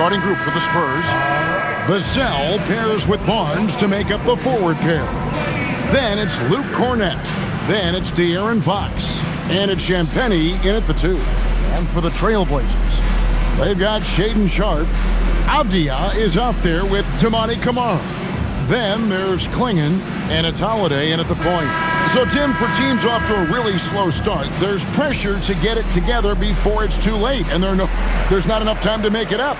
starting group for the Spurs. Vassell pairs with Barnes to make up the forward pair. Then it's Luke Cornett. Then it's De'Aaron Fox. And it's Champagnie in at the 2. And for the Trailblazers, they've got Shaedon Sharpe. Avdia is out there with Toumani Camara. Then there's Klingon, and it's Holiday in at the point. So, Tim, for teams off to a really slow start, there's pressure to get it together before it's too late, and there's not enough time to make it up.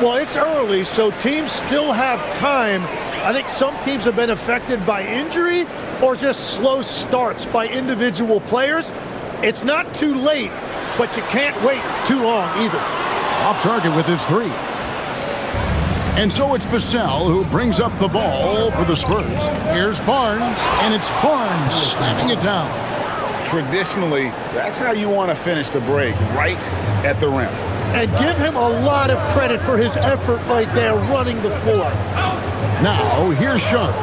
Well, it's early, so teams still have time. I think some teams have been affected by injury or just slow starts by individual players. It's not too late, but you can't wait too long either. Off target with his 3. And so it's Vassell who brings up the ball for the Spurs. Here's Barnes, and it's Barnes slamming it down. Traditionally, that's how you want to finish the break, right at the rim. And give him a lot of credit for his effort right there running the floor. Now, here's Sharpe.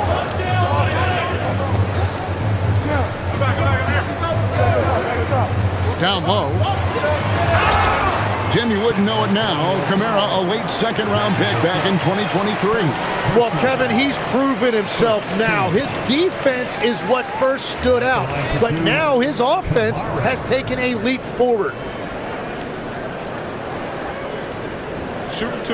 Down low. Tim, you wouldn't know it now. Camara, a late second-round pick back in 2023. Well, Kevin, he's proven himself now. His defense is what first stood out, but now his offense has taken a leap forward. Shooting 2.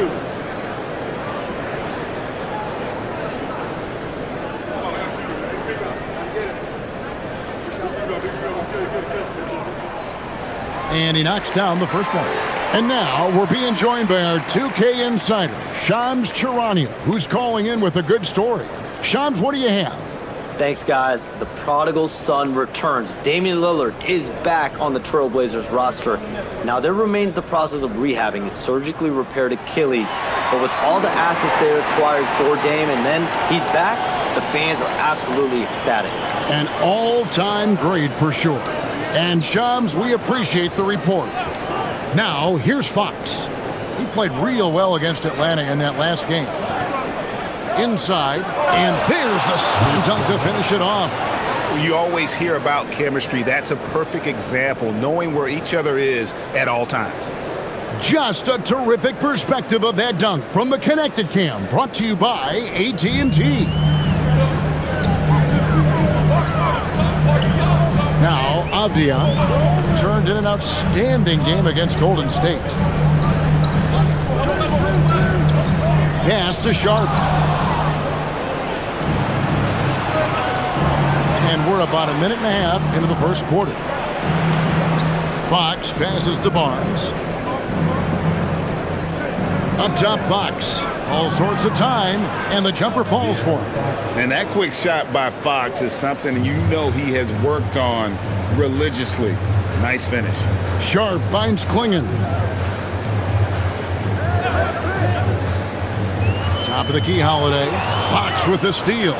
And he knocks down the first one. And now we're being joined by our 2K insider, Shams Charania, who's calling in with a good story. Shams, what do you have? Thanks, guys. The prodigal son returns. Damian Lillard is back on the Trailblazers roster. Now, there remains the process of rehabbing his surgically repaired Achilles. But with all the assets they acquired for Dame and then he's back, the fans are absolutely ecstatic. An all-time great for sure. And Shams, we appreciate the report. Now, here's Fox. He played real well against Atlanta in that last game. Inside, and there's the slam dunk to finish it off. You always hear about chemistry. That's a perfect example, knowing where each other is at all times. Just a terrific perspective of that dunk from the Connected Cam, brought to you by AT&T. Now, Avdia turned in an outstanding game against Golden State. Pass to Sharpe. And we're about a minute and a half into the first quarter. Fox passes to Barnes. Up top, Fox. All sorts of time, and the jumper falls for him. And that quick shot by Fox is something you know he has worked on religiously. Nice finish. Sharpe finds Klingon. Top of the key, Holiday. Fox with the steal.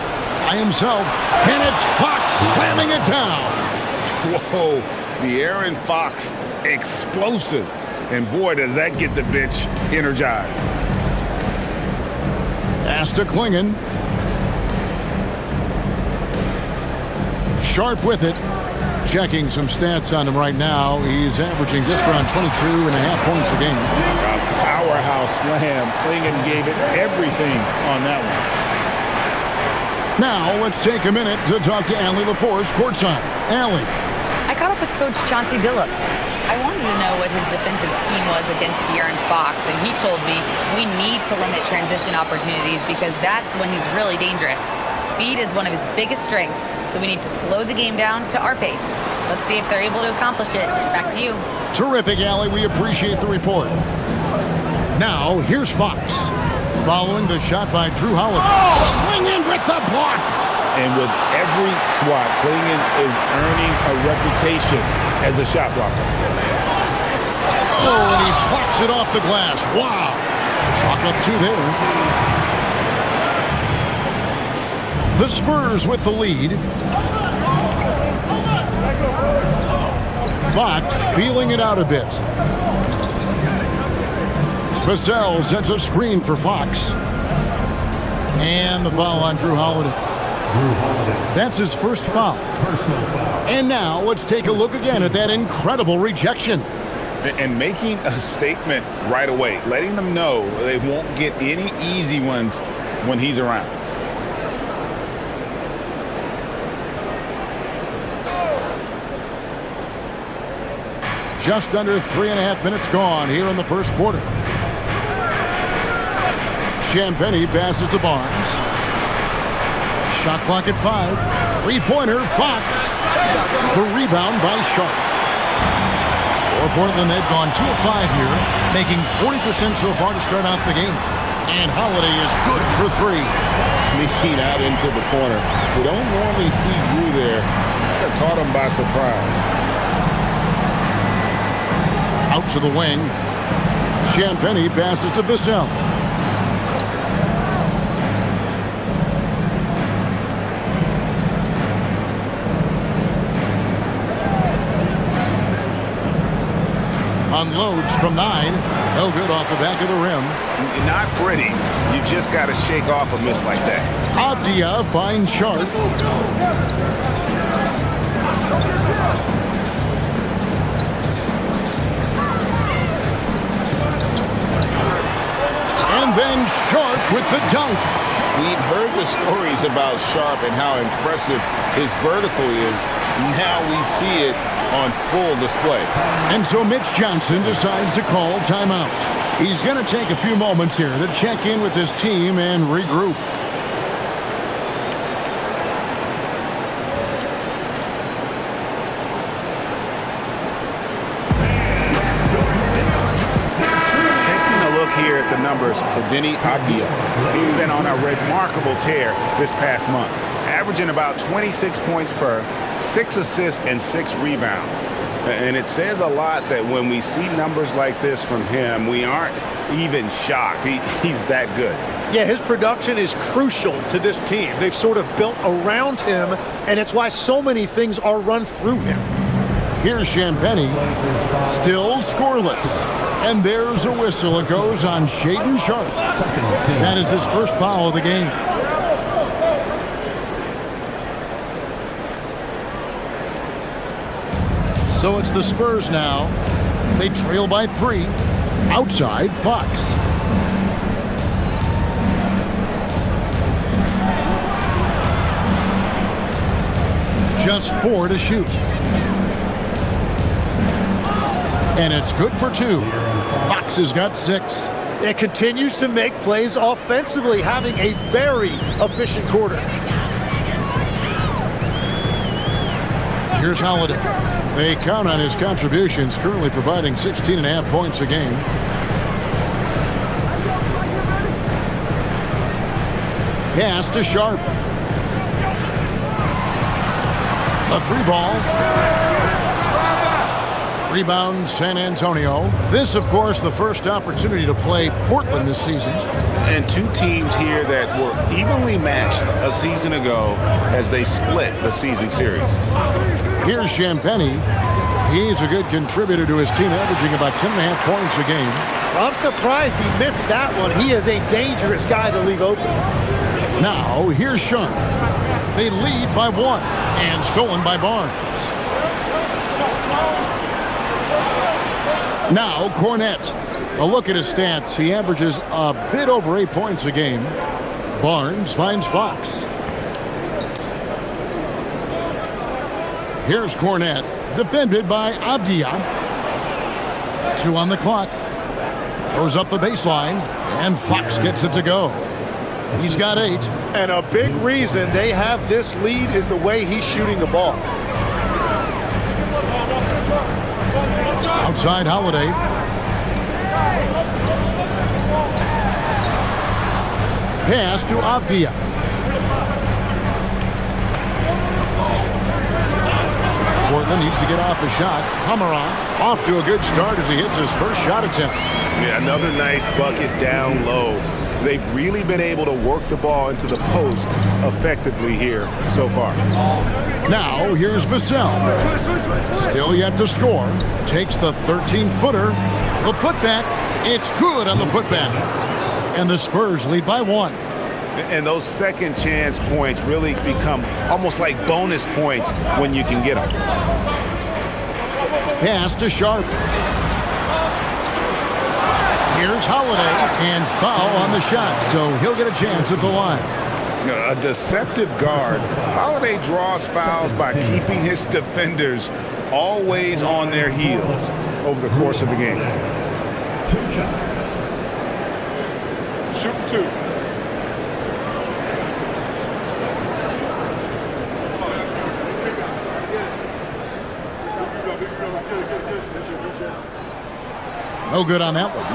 By himself. And it's Fox slamming it down. Whoa. De'Aaron Fox, explosive. And boy, does that get the bench energized. Pass to Klingon. Sharpe with it. Checking some stats on him right now. He's averaging just around 22.5 points a game. A powerhouse slam. Klingon gave it everything on that one. Now, let's take a minute to talk to Allie LaForce courtside. Allie. I caught up with Coach Chauncey Billups. I wanted to know what his defensive scheme was against De'Aaron Fox, and he told me we need to limit transition opportunities because that's when he's really dangerous. Speed is one of his biggest strengths, so we need to slow the game down to our pace. Let's see if they're able to accomplish it. Back to you. Terrific, Allie. We appreciate the report. Now, here's Fox. Following the shot by Drew Holiday. Oh! Swing in with the block! And with every swat, Klingon is earning a reputation as a shot blocker. Oh, and he blocks it off the glass. Wow. Chalk up 2 there. The Spurs with the lead. Fox feeling it out a bit. Vassell sets a screen for Fox. And the foul on Drew Holiday. That's his first foul. And now let's take a look again at that incredible rejection. And making a statement right away, letting them know they won't get any easy ones when he's around. Just under 3.5 minutes gone here in the first quarter. Champagnie passes to Barnes. Shot clock at 5. Three-pointer, Fox. The rebound by Sharp. For Portland, they've gone 2 of 5 here, making 40% so far to start out the game. And Holiday is good for 3. Sneaking out into the corner. We don't normally see Drew there. That caught him by surprise. Out to the wing. Champagnie passes to Vassell. Unloads from 9. No good off the back of the rim. Not pretty. You just got to shake off a miss like that. Avdia finds Sharp. And then Sharp with the dunk. We've heard the stories about Sharp and how impressive his vertical is. Now we see it on full display. And so Mitch Johnson decides to call timeout. He's going to take a few moments here to check in with his team and regroup. Taking a look here at the numbers for Denny Avdia. He's been on a remarkable tear this past month, averaging about 26 points per, 6 assists, and 6 rebounds. And it says a lot that when we see numbers like this from him, we aren't even shocked. He's that good. Yeah, his production is crucial to this team. They've sort of built around him, and it's why so many things are run through him. Here's Champagnie, still scoreless. And there's a whistle. It goes on Shaedon Sharp. That is his first foul of the game. So it's the Spurs now. They trail by 3. Outside, Fox. Just 4 to shoot. And it's good for 2. Fox has got 6. It continues to make plays offensively, having a very efficient quarter. Here's Holiday. They count on his contributions, currently providing 16.5 points a game. Pass to Sharp. A 3-ball. Rebound, San Antonio. This, of course, the first opportunity to play Portland this season. And 2 teams here that were evenly matched a season ago as they split the season series. Here's Champagnie. He's a good contributor to his team, averaging about 10.5 points a game. I'm surprised he missed that one. He is a dangerous guy to leave open. Now, here's Sharp. They lead by 1 and stolen by Barnes. Now, Cornette. A look at his stats. He averages a bit over 8 points a game. Barnes finds Fox. Here's Cornette, defended by Avdia. 2 on the clock. Throws up the baseline, and Fox gets it to go. He's got 8. And a big reason they have this lead is the way he's shooting the ball. Outside Holiday. Pass to Avdia. Portland needs to get off the shot. Pomeroy off to a good start as he hits his first shot attempt. Yeah, another nice bucket down low. They've really been able to work the ball into the post effectively here so far. Now here's Vassell. Still yet to score. Takes the 13-footer. The putback. It's good on the putback. And the Spurs lead by 1. And those second chance points really become almost like bonus points when you can get them. Pass to Sharp. Here's Holiday, and foul on the shot, so he'll get a chance at the line. A deceptive guard. Holiday draws fouls by keeping his defenders always on their heels over the course of the game. Shoot two. No good on that one.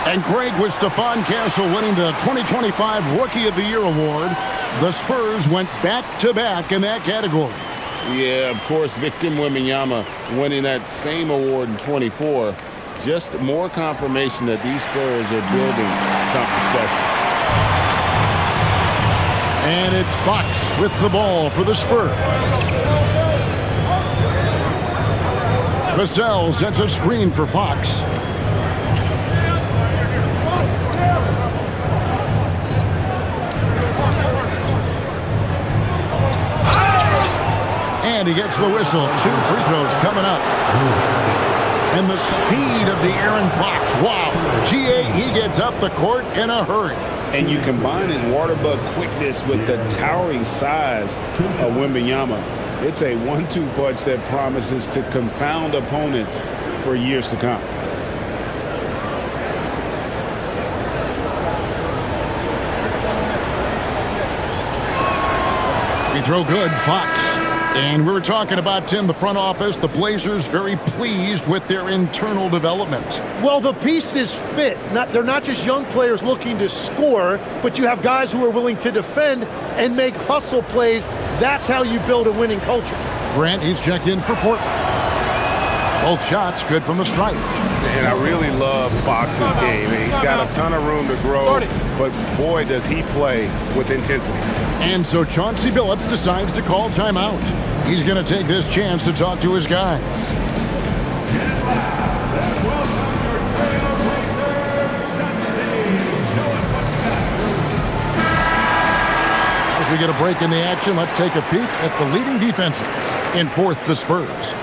And Craig, with Stephon Castle winning the 2025 Rookie of the Year award, the Spurs went back-to-back in that category. Yeah, of course, Victor Wembanyama winning that same award in 24. Just more confirmation that these Spurs are building something special. And it's Fox with the ball for the Spurs. Vassell sets a screen for Fox. And he gets the whistle. 2 free throws coming up. And the speed of the Aaron Fox. Wow. GA, he gets up the court in a hurry. And you combine his water bug quickness with the towering size of Wembanyama. It's a 1-2 punch that promises to confound opponents for years to come. Free throw good, Fox. And we were talking about, Tim, the front office, the Blazers very pleased with their internal development. Well, the pieces fit. They're not just young players looking to score, but you have guys who are willing to defend and make hustle plays. That's how you build a winning culture. Grant, he's checked in for Portland. Both shots good from the stripe. And I really love Fox's game. He's got a ton of room to grow, but boy, does he play with intensity. And so Chauncey Billups decides to call timeout. He's going to take this chance to talk to his guy. As we get a break in the action, let's take a peek at the leading defenses. In fourth, the Spurs.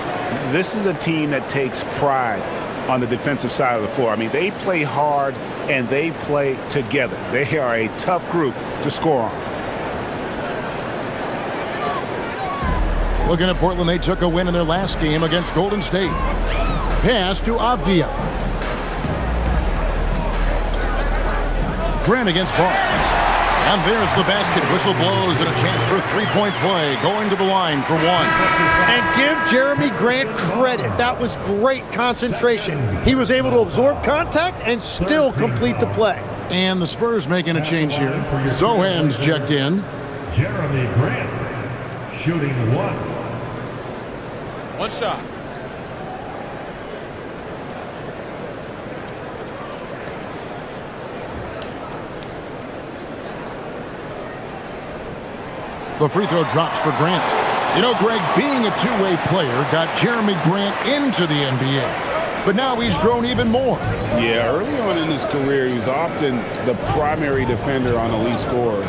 This is a team that takes pride on the defensive side of the floor. I mean, they play hard and they play together. They are a tough group to score on. Looking at Portland, they took a win in their last game against Golden State. Pass to Avdia. Grant against Barnes. And there's the basket. Whistle blows and a chance for a three-point play. Going to the line for one. And give Jeremy Grant credit. That was great concentration. He was able to absorb contact and still complete the play. And the Spurs making a change here. Zohan's checked in. Jeremy Grant shooting one. One shot. The free throw drops for Grant. You know, Greg, being a two-way player got Jeremy Grant into the NBA. But now he's grown even more. Yeah, early on in his career, he was often the primary defender on elite scorers.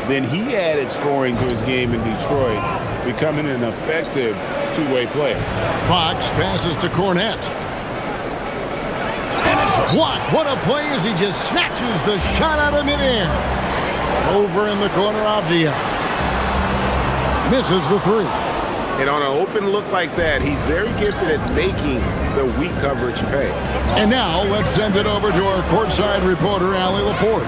Then he added scoring to his game in Detroit, becoming an effective two-way player. Fox passes to Cornette. And it's blocked. What a play as he just snatches the shot out of midair. Over in the corner, Avdia. Misses the three. And on an open look like that, he's very gifted at making the weak coverage pay. And now let's send it over to our courtside reporter, Allie LaForce.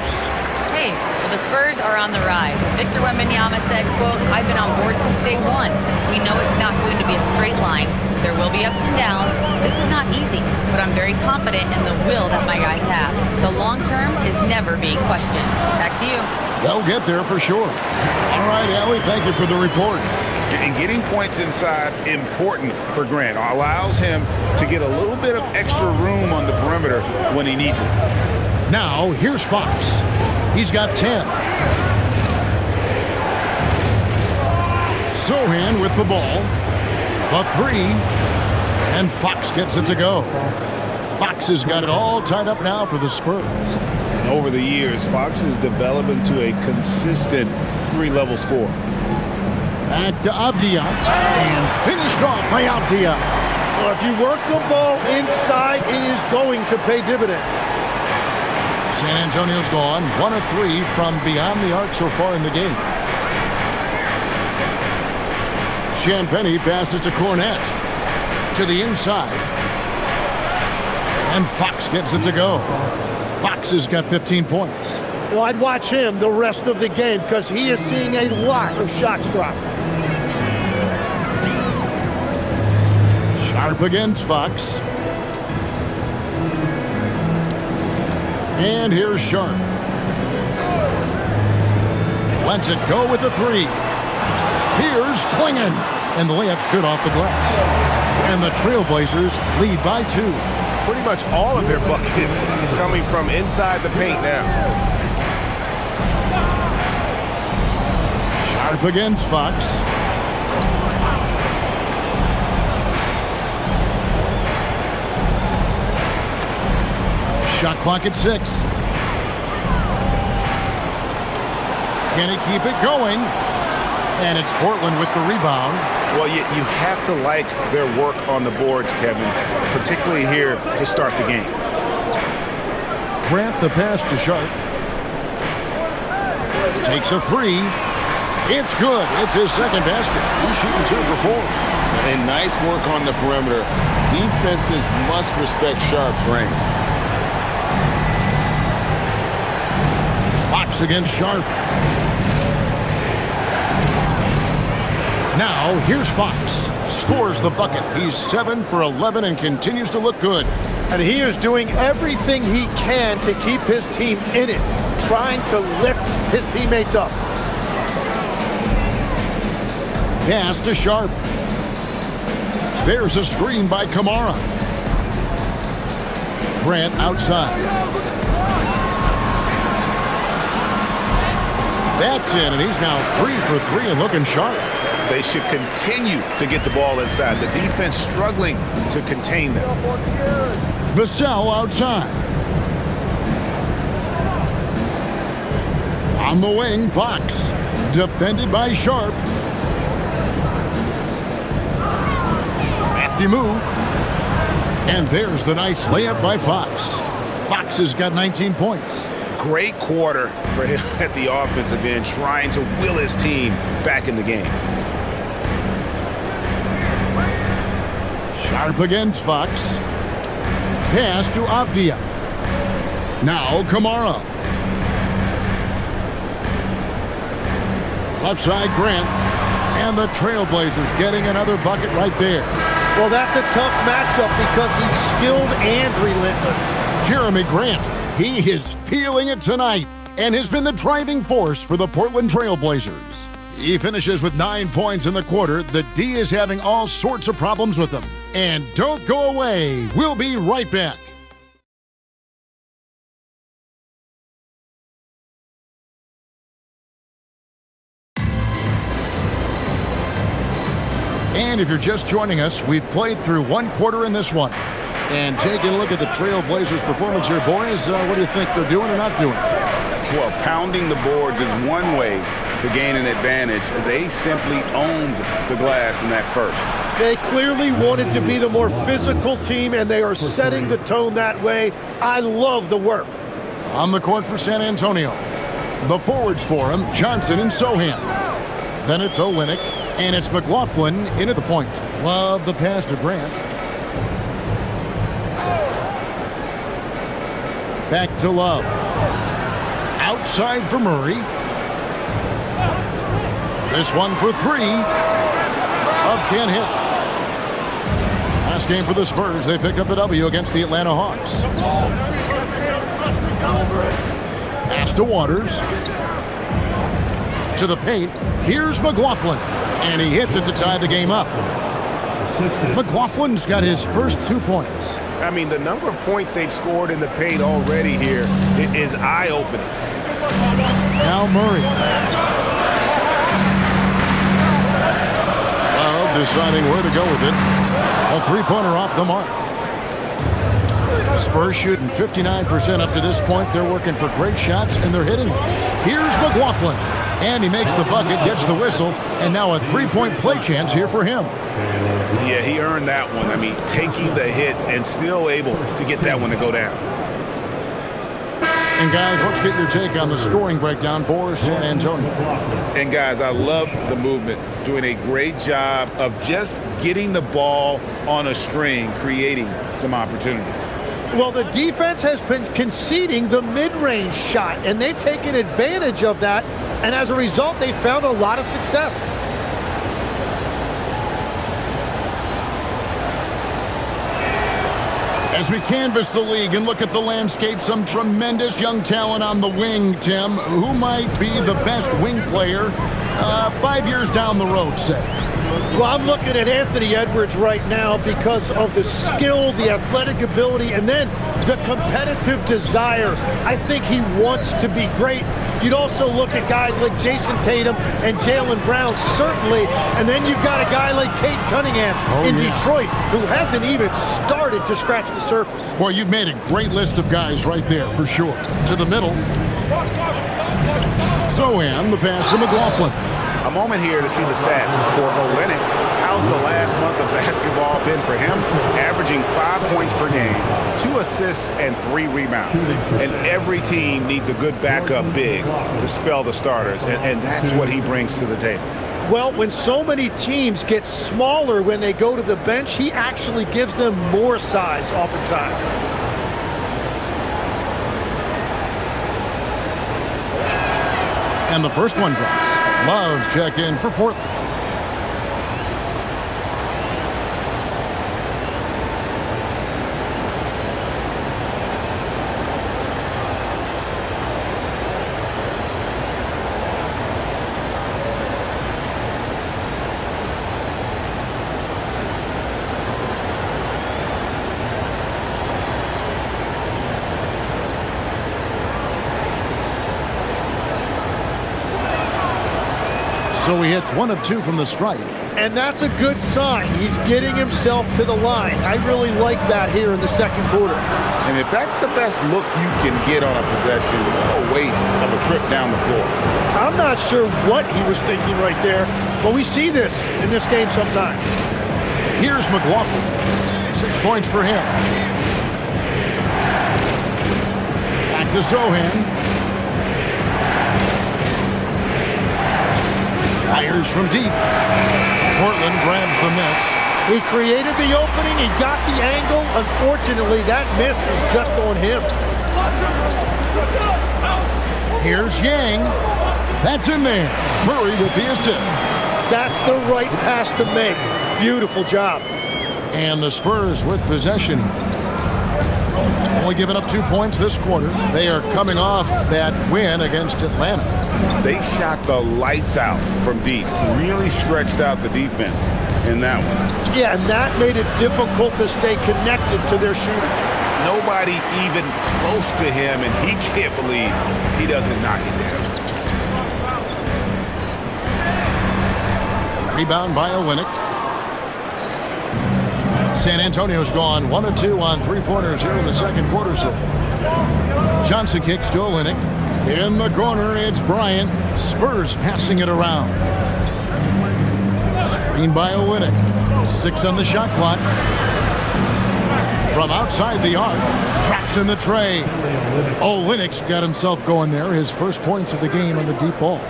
Hey, the Spurs are on the rise. Victor Wembanyama said, quote, "I've been on board since day one. We know it's not going to be a straight line. There will be ups and downs. This is not easy, but I'm very confident in the will that my guys have. The long term is never being questioned." Back to you. They'll get there for sure. All right, Allie, thank you for the report. And getting points inside, important for Grant. Allows him to get a little bit of extra room on the perimeter when he needs it. Now, here's Fox. He's got 10. Zohan with the ball. A three. And Fox gets it to go. Fox has got it all tied up now for the Spurs. Over the years, Fox has developed into a consistent three-level scorer. Back to Avdia. And finished off by Avdia. Well, if you work the ball inside, it is going to pay dividends. San Antonio's gone 1 of 3 from beyond the arc so far in the game. Champagnie passes to Cornet. To the inside. And Fox gets it to go. Fox has got 15 points. Well, I'd watch him the rest of the game because he is seeing a lot of shots drop. Sharp against Fox. And here's Sharp. Lets it go with the 3. Here's Klingon. And the layup's good off the glass. And the Trailblazers lead by 2. Pretty much all of their buckets coming from inside the paint now. Sharp against Fox. Shot clock at 6. Can he keep it going? And it's Portland with the rebound. Well, you have to like their work on the boards, Kevin, particularly here to start the game. Grant the pass to Sharp. Takes a 3. It's good. It's his second basket. He's shooting 2 for 4. And nice work on the perimeter. Defenses must respect Sharp's range. Fox against Sharp. Now, here's Fox. Scores the bucket. He's 7 for 11 and continues to look good. And he is doing everything he can to keep his team in it, trying to lift his teammates up. Pass to Sharp. There's a screen by Kamara. Grant outside. That's in, and he's now 3 for 3 and looking sharp. They should continue to get the ball inside. The defense struggling to contain them. Vassell outside. On the wing, Fox. Defended by Sharp. Crafty move. And there's the nice layup by Fox. Fox has got 19 points. Great quarter for him at the offensive end, trying to will his team back in the game. Sharp against Fox. Pass to Avdia. Now Kamara. Left side Grant. And the Trailblazers getting another bucket right there. Well, that's a tough matchup because he's skilled and relentless. Jeremy Grant, he is feeling it tonight and has been the driving force for the Portland Trailblazers. He finishes with 9 points in the quarter. The D is having all sorts of problems with him. And don't go away. We'll be right back. And if you're just joining us, we've played through one quarter in this one. And taking a look at the Trailblazers' performance here, boys, what do you think they're doing or not doing? Well, pounding the boards is one way to gain an advantage. They simply owned the glass in that first. They clearly wanted to be the more physical team, and they are setting the tone that way. I love the work. On the court for San Antonio. The forwards for him, Johnson and Sohan. Then it's Olynyk, and it's McLaughlin in at the point. Love the pass to Grant. Back to Love. Outside for Murray. This one for 3. Love can't hit. Last game for the Spurs, they picked up the W against the Atlanta Hawks. Pass to Waters. To the paint. Here's McLaughlin. And he hits it to tie the game up. McLaughlin's got his first 2 points. I mean, the number of points they've scored in the paint already here is eye-opening. Now Murray. Love deciding where to go with it. A three-pointer off the mark. Spurs shooting 59% up to this point. They're working for great shots, and they're hitting them. Here's McLaughlin. And he makes the bucket, gets the whistle, and now a three-point play chance here for him. Yeah, he earned that one. I mean, taking the hit and still able to get that one to go down. And guys, let's get your take on the scoring breakdown for San Antonio. And guys, I love the movement, doing a great job of just getting the ball on a string, creating some opportunities. Well, the defense has been conceding the mid-range shot, and they've taken advantage of that, and as a result, they found a lot of success. As we canvass the league and look at the landscape, some tremendous young talent on the wing, Tim. Who might be the best wing player 5 years down the road, say? Well, I'm looking at Anthony Edwards right now because of the skill, the athletic ability, and then the competitive desire. I think he wants to be great. You'd also look at guys like Jason Tatum and Jaylen Brown, certainly, and then you've got a guy like Cade Cunningham in Detroit who hasn't even started to scratch the surface. Boy, you've made a great list of guys right there, for sure. To the middle. Zohan, the pass to McLaughlin. A moment here to see the stats for Olynyk. How's the last month of basketball been for him? Averaging 5 points per game, 2 assists, and 3 rebounds. And every team needs a good backup big to spell the starters, and that's what he brings to the table. Well, when so many teams get smaller when they go to the bench, he actually gives them more size oftentimes. And the first one drops. Love's check in for Portland. So he hits 1 of 2 from the stripe. And that's a good sign. He's getting himself to the line. I really like that here in the second quarter. And if that's the best look you can get on a possession, what a waste of a trip down the floor. I'm not sure what he was thinking right there, but we see this in this game sometimes. Here's McLaughlin. 6 points for him. Back to Zohan. Fires from deep. Portland grabs the miss. He created the opening. He got the angle. Unfortunately, that miss is just on him. Here's Yang. That's in there. Murray with the assist. That's the right pass to make. Beautiful job. And the Spurs with possession. Only giving up 2 points this quarter. They are coming off that win against Atlanta. They shot the lights out from deep. Really stretched out the defense in that one. Yeah, and that made it difficult to stay connected to their shooter. Nobody even close to him, and he can't believe he doesn't knock it down. Rebound by Olynyk. San Antonio's gone 1 of 2 on 3-pointers here in the second quarter so far. Johnson kicks to Olynyk. In the corner, it's Bryant. Spurs passing it around. Screen by Olynyk. 6 on the shot clock. From outside the arc, traps in the tray. Olynyk's got himself going there. His first points of the game on the deep ball.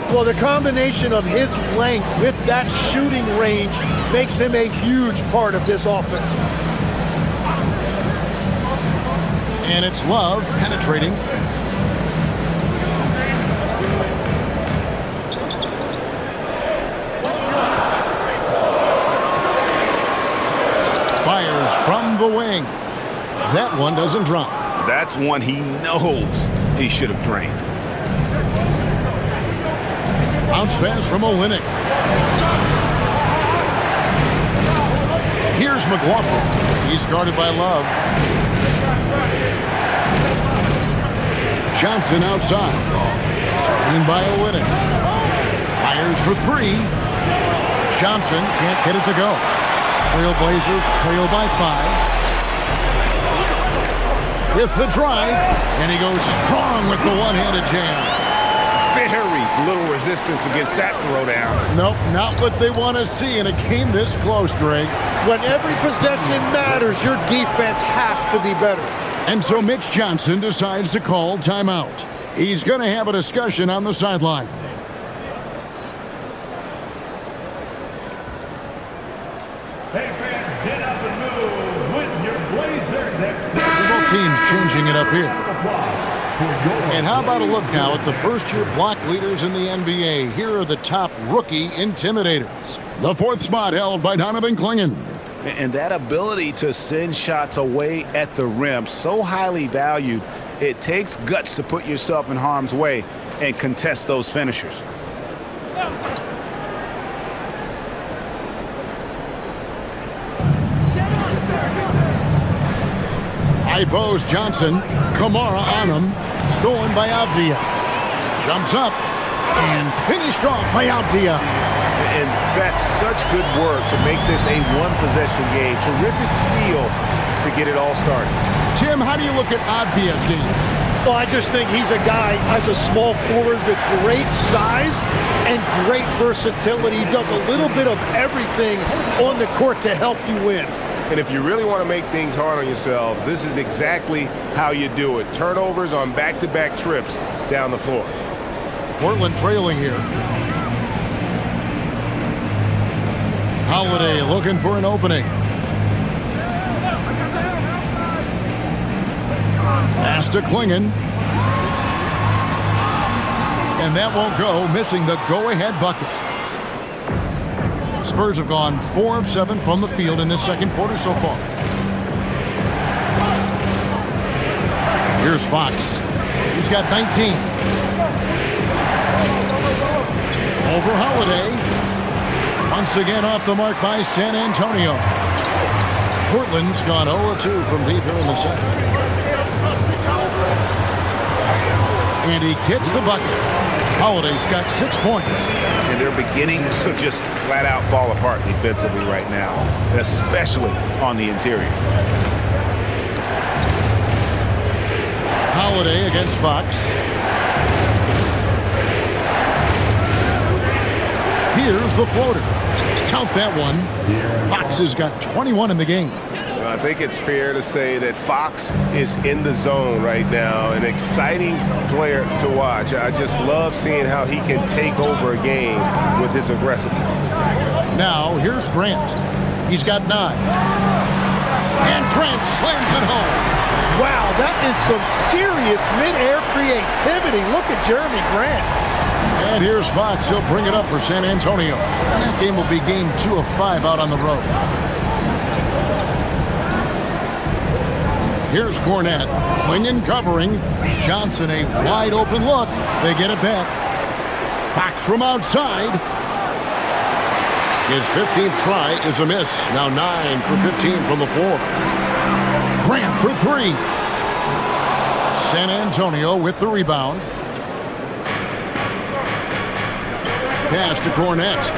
Well, the combination of his length with that shooting range makes him a huge part of this offense. And it's Love penetrating. Fires from the wing. That one doesn't drop. That's one he knows he should have drained. Bounce pass from Olynyk. Here's McLaughlin. He's guarded by Love. Johnson outside. Screen by Olynyk. Fires for 3. Johnson can't get it to go. Trailblazers trail by 5. With the drive, and he goes strong with the one-handed jam. Very little resistance against that throwdown. Nope, not what they want to see in a game this close, Greg. When every possession matters, your defense has to be better. And so Mitch Johnson decides to call timeout. He's going to have a discussion on the sideline. Hey fans, get up and move with your Blazers. Several teams changing it up here. And how about a look now at the first-year block leaders in the NBA? Here are the top rookie intimidators. The fourth spot held by Donovan Clingan. And that ability to send shots away at the rim, so highly valued, it takes guts to put yourself in harm's way and contest those finishers. High post Johnson. Kamara on him. Stolen by Avdia. Jumps up and finished off by Avdia. And that's such good work to make this a one-possession game. Terrific steal to get it all started. Tim, how do you look at Avdia's game? Well, I just think he's a guy as a small forward with great size and great versatility. He does a little bit of everything on the court to help you win. And if you really want to make things hard on yourselves, this is exactly how you do it. Turnovers on back-to-back trips down the floor. Portland trailing here. Holiday looking for an opening. Pass to Clingan. And that won't go, missing the go-ahead bucket. Spurs have gone 4 of 7 from the field in this second quarter so far. Here's Fox. He's got 19. Over Holiday. Once again off the mark by San Antonio. Portland's gone 0-2 from deep here in the second. And he gets the bucket. Holiday's got 6 points. And they're beginning to just flat out fall apart defensively right now, especially on the interior. Holiday against Fox. Here's the floater. Count that one. Fox has got 21 in the game. I think it's fair to say that Fox is in the zone right now, an exciting player to watch. I just love seeing how he can take over a game with his aggressiveness. Now, here's Grant. He's got 9. And Grant slams it home. Wow, that is some serious mid-air creativity. Look at Jeremy Grant. And here's Fox. He'll bring it up for San Antonio. And that game will be game 2 of 5 out on the road. Here's Cornette. Clingan covering. Johnson a wide open look. They get it back. Fox from outside. His 15th try is a miss. Now 9 for 15 from the floor. Grant for 3. San Antonio with the rebound. Pass to Cornette.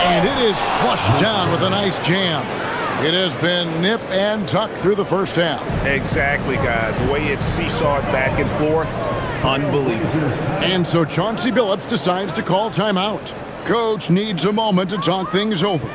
And it is flushed down with a nice jam. It has been nip and tuck through the first half. Exactly, guys. The way it's seesawed back and forth, unbelievable. And so Chauncey Billups decides to call timeout. Coach needs a moment to talk things over.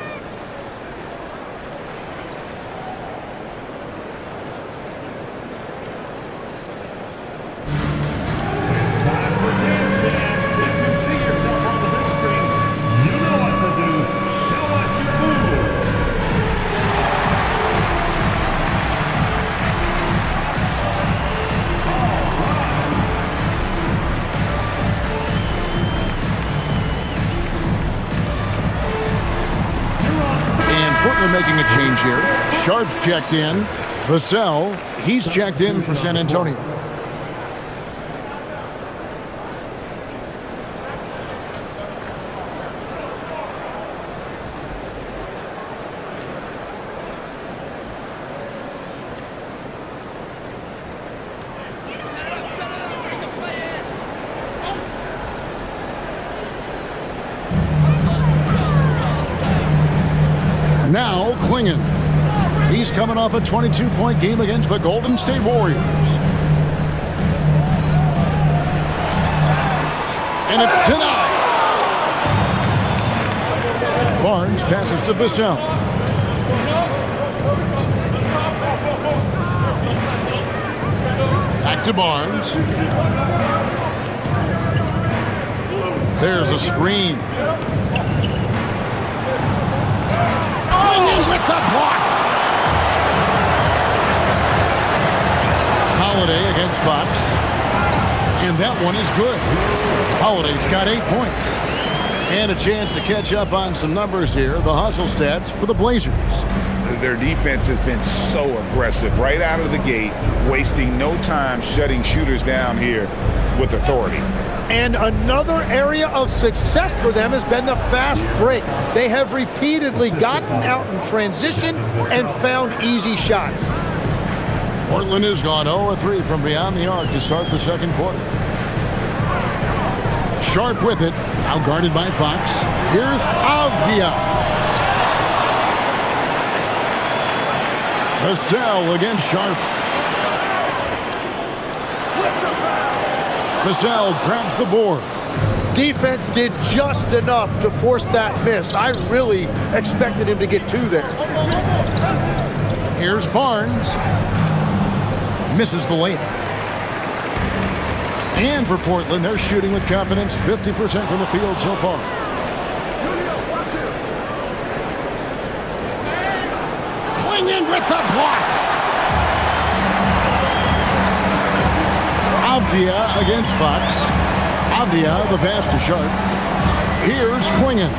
Making a change here. Sharp's checked in. Vassell, he's checked in for San Antonio. Now Clingan. He's coming off a 22-point game against the Golden State Warriors. And it's denied. Barnes passes to Vassell. Back to Barnes. There's a screen. Oh, with the block. Holiday against Fox. And that one is good. Holiday's got 8 points. And a chance to catch up on some numbers here. The hustle stats for the Blazers. Their defense has been so aggressive right out of the gate, wasting no time shutting shooters down here with authority. And another area of success for them has been the fast break. They have repeatedly gotten out in transition and found easy shots. Portland has gone 0-3 from beyond the arc to start the second quarter. Sharp with it, now guarded by Fox. Here's Avdia. Vassell against Sharp. Vassell grabs the board. Defense did just enough to force that miss. I really expected him to get 2 there. Here's Barnes. Misses the layup. And for Portland, they're shooting with confidence, 50% from the field so far. Swinging with the block. Avdia against Fox. Avdia, the pass to Sharp. Here's Klingon.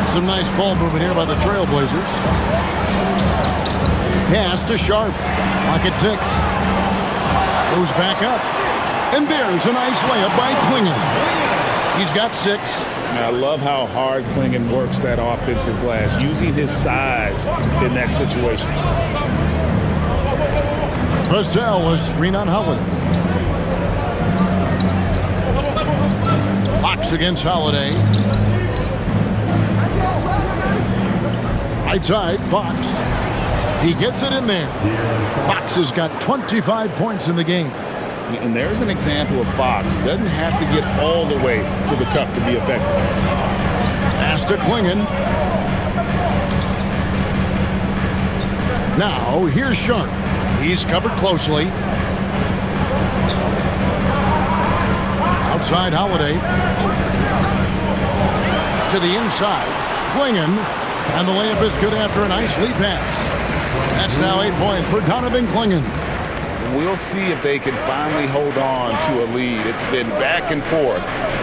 Some nice ball movement here by the Trailblazers. Pass to Sharp. Lock at 6. Goes back up. And there's a nice layup by Klingon. He's got 6. I love how hard Klingon works that offensive glass, using his size in that situation. Vassell a screen on Holiday. Fox against Holiday. Right side, Fox. He gets it in there. Fox has got 25 points in the game. And there's an example of Fox. Doesn't have to get all the way to the cup to be effective. Pass to Klingon. Now, here's Sharp. He's covered closely. Outside Holiday. To the inside. Klingon. And the layup is good after a nice lead pass. That's now 8 points for Donovan Klingon. We'll see if they can finally hold on to a lead. It's been back and forth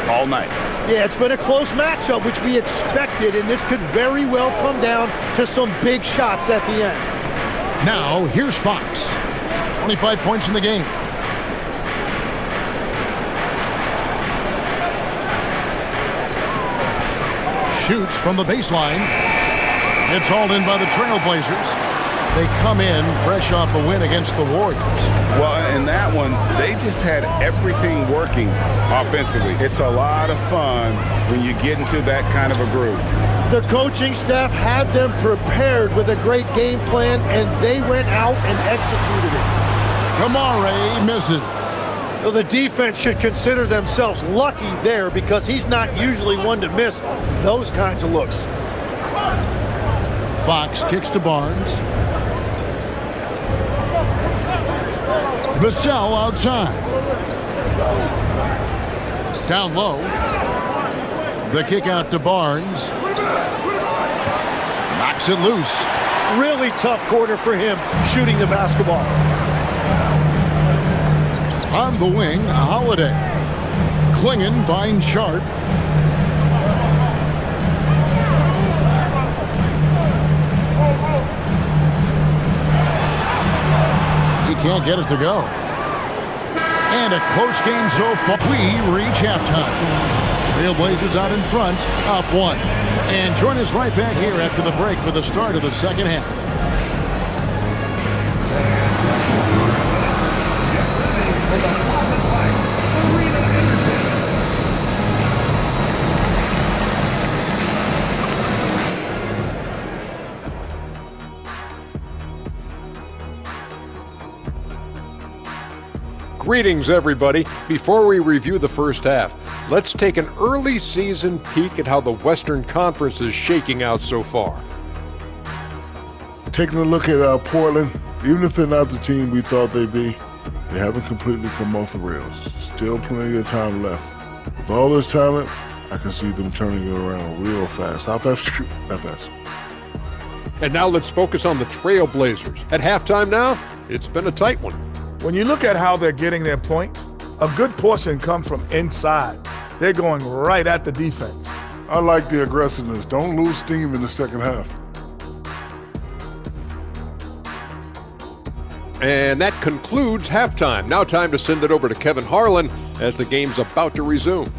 all night. Yeah, it's been a close matchup, which we expected, and this could very well come down to some big shots at the end. Now, here's Fox. 25 points in the game. Shoots from the baseline. It's hauled in by the Trailblazers. They come in fresh off a win against the Warriors. Well, in that one, they just had everything working offensively. It's a lot of fun when you get into that kind of a groove. The coaching staff had them prepared with a great game plan, and they went out and executed it. Kamare misses. Well, the defense should consider themselves lucky there because he's not usually one to miss those kinds of looks. Fox kicks to Barnes. Vassell outside. Down low. The kick out to Barnes. Knocks it loose. Really tough quarter for him shooting the basketball. On the wing, Holiday. Klingon finds Sharp. He can't get it to go. And a close game so far. We reach halftime. Trailblazers out in front, up 1. And join us right back here after the break for the start of the second half. Greetings, everybody. Before we review the first half, let's take an early season peek at how the Western Conference is shaking out so far. Taking a look at Portland, even if they're not the team we thought they'd be, They haven't completely come off the rails. Still plenty of time left. With all this talent, I can see them turning it around real fast. How fast? That fast. And now let's focus on the Trailblazers. At halftime now, it's been a tight one. When you look at how they're getting their points, a good portion comes from inside. They're going right at the defense. I like the aggressiveness. Don't lose steam in the second half. And that concludes halftime. Now time to send it over to Kevin Harlan as the game's about to resume.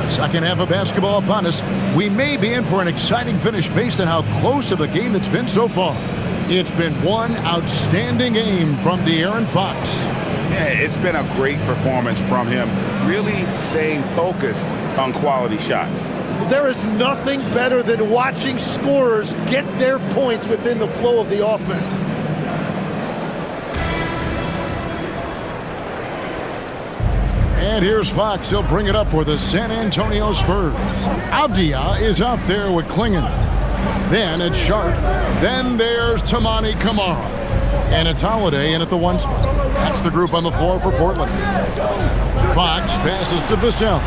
Second half of basketball upon us. We may be in for an exciting finish based on how close of a game it's been so far. It's been one outstanding game from De'Aaron Fox. Yeah, it's been a great performance from him, really staying focused on quality shots. There is nothing better than watching scorers get their points within the flow of the offense. And here's Fox. He'll bring it up for the San Antonio Spurs. Avdia is out there with Klingon. Then it's Sharp. Then there's Tamani Kamara. And it's Holiday in at the 1 spot. That's the group on the floor for Portland. Fox passes to Vassell.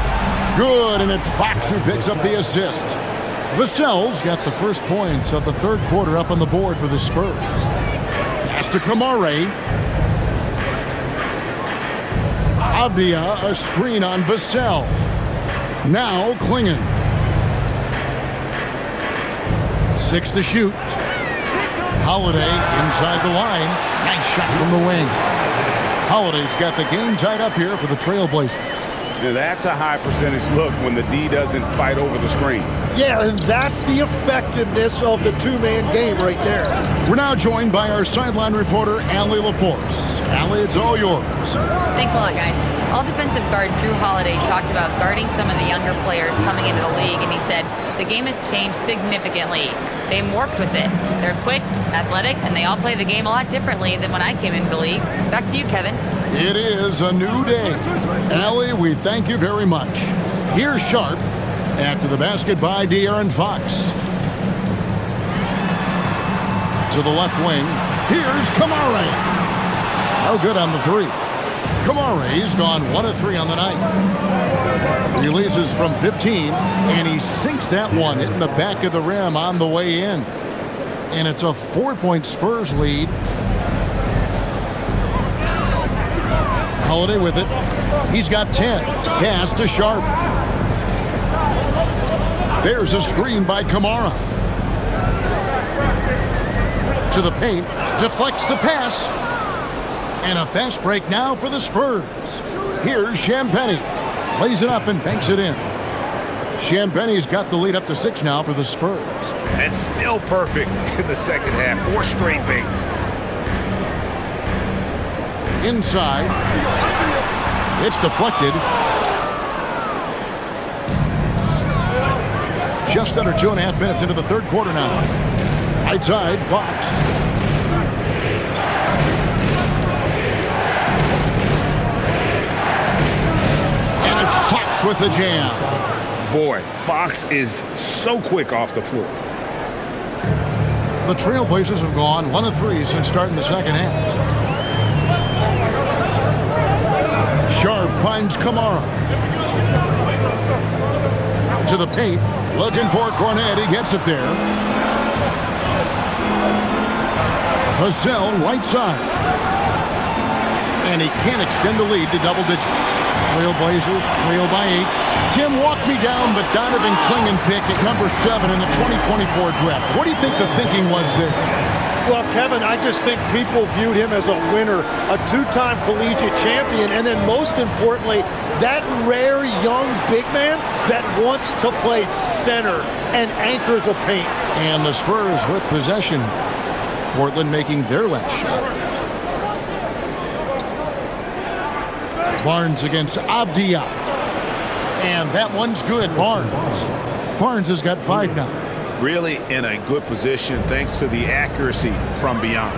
Good, and it's Fox who picks up the assist. Vassell's got the first points of the third quarter up on the board for the Spurs. Pass to Kamara. Avdia, a screen on Vassell. Now Klingon. 6 to shoot. Holiday inside the line. Nice shot from the wing. Holiday's got the game tied up here for the Trailblazers. Now that's a high percentage look when the D doesn't fight over the screen. Yeah, and that's the effectiveness of the two-man game right there. We're now joined by our sideline reporter, Allie LaForce. Allie, it's all yours. Thanks a lot, guys. All defensive guard Drew Holiday talked about guarding some of the younger players coming into the league, and he said the game has changed significantly. They morphed with it. They're quick, athletic, and they all play the game a lot differently than when I came into the league. Back to you, Kevin. It is a new day. Allie, we thank you very much. Here's Sharp after the basket by De'Aaron Fox. To the left wing. Here's Kamara. Oh, good on the three. Kamara's gone 1 of 3 on the night. Releases from 15, and he sinks that one, hitting the back of the rim on the way in. And it's a 4-point Spurs lead. Holiday with it. He's got 10. Pass to Sharp. There's a screen by Kamara. To the paint. Deflects the pass. And a fast break now for the Spurs. Here's Champagnie. Lays it up and banks it in. Champagnie's got the lead up to 6 now for the Spurs. And still perfect in the second half. 4 straight banks. Inside. It's deflected. Just under 2.5 minutes into the third quarter now. Right side, Fox. And it's Fox with the jam. Boy, Fox is so quick off the floor. The Trailblazers have gone 1 of 3 since starting the second half. Sharp finds Kamara. To the paint. Looking for Cornet. He gets it there. Vassell right side. And he can't extend the lead to double digits. Trailblazers trail by 8. Tim walked me down, but Donovan Klingon picked at number 7 in the 2024 draft. What do you think the thinking was there? Well, Kevin, I just think people viewed him as a winner, a 2-time collegiate champion, and then most importantly, that rare young big man that wants to play center and anchor the paint. And the Spurs with possession. Portland making their last shot. Barnes against Avdia. And that one's good, Barnes. Barnes has got 5 now. Really in a good position thanks to the accuracy from beyond.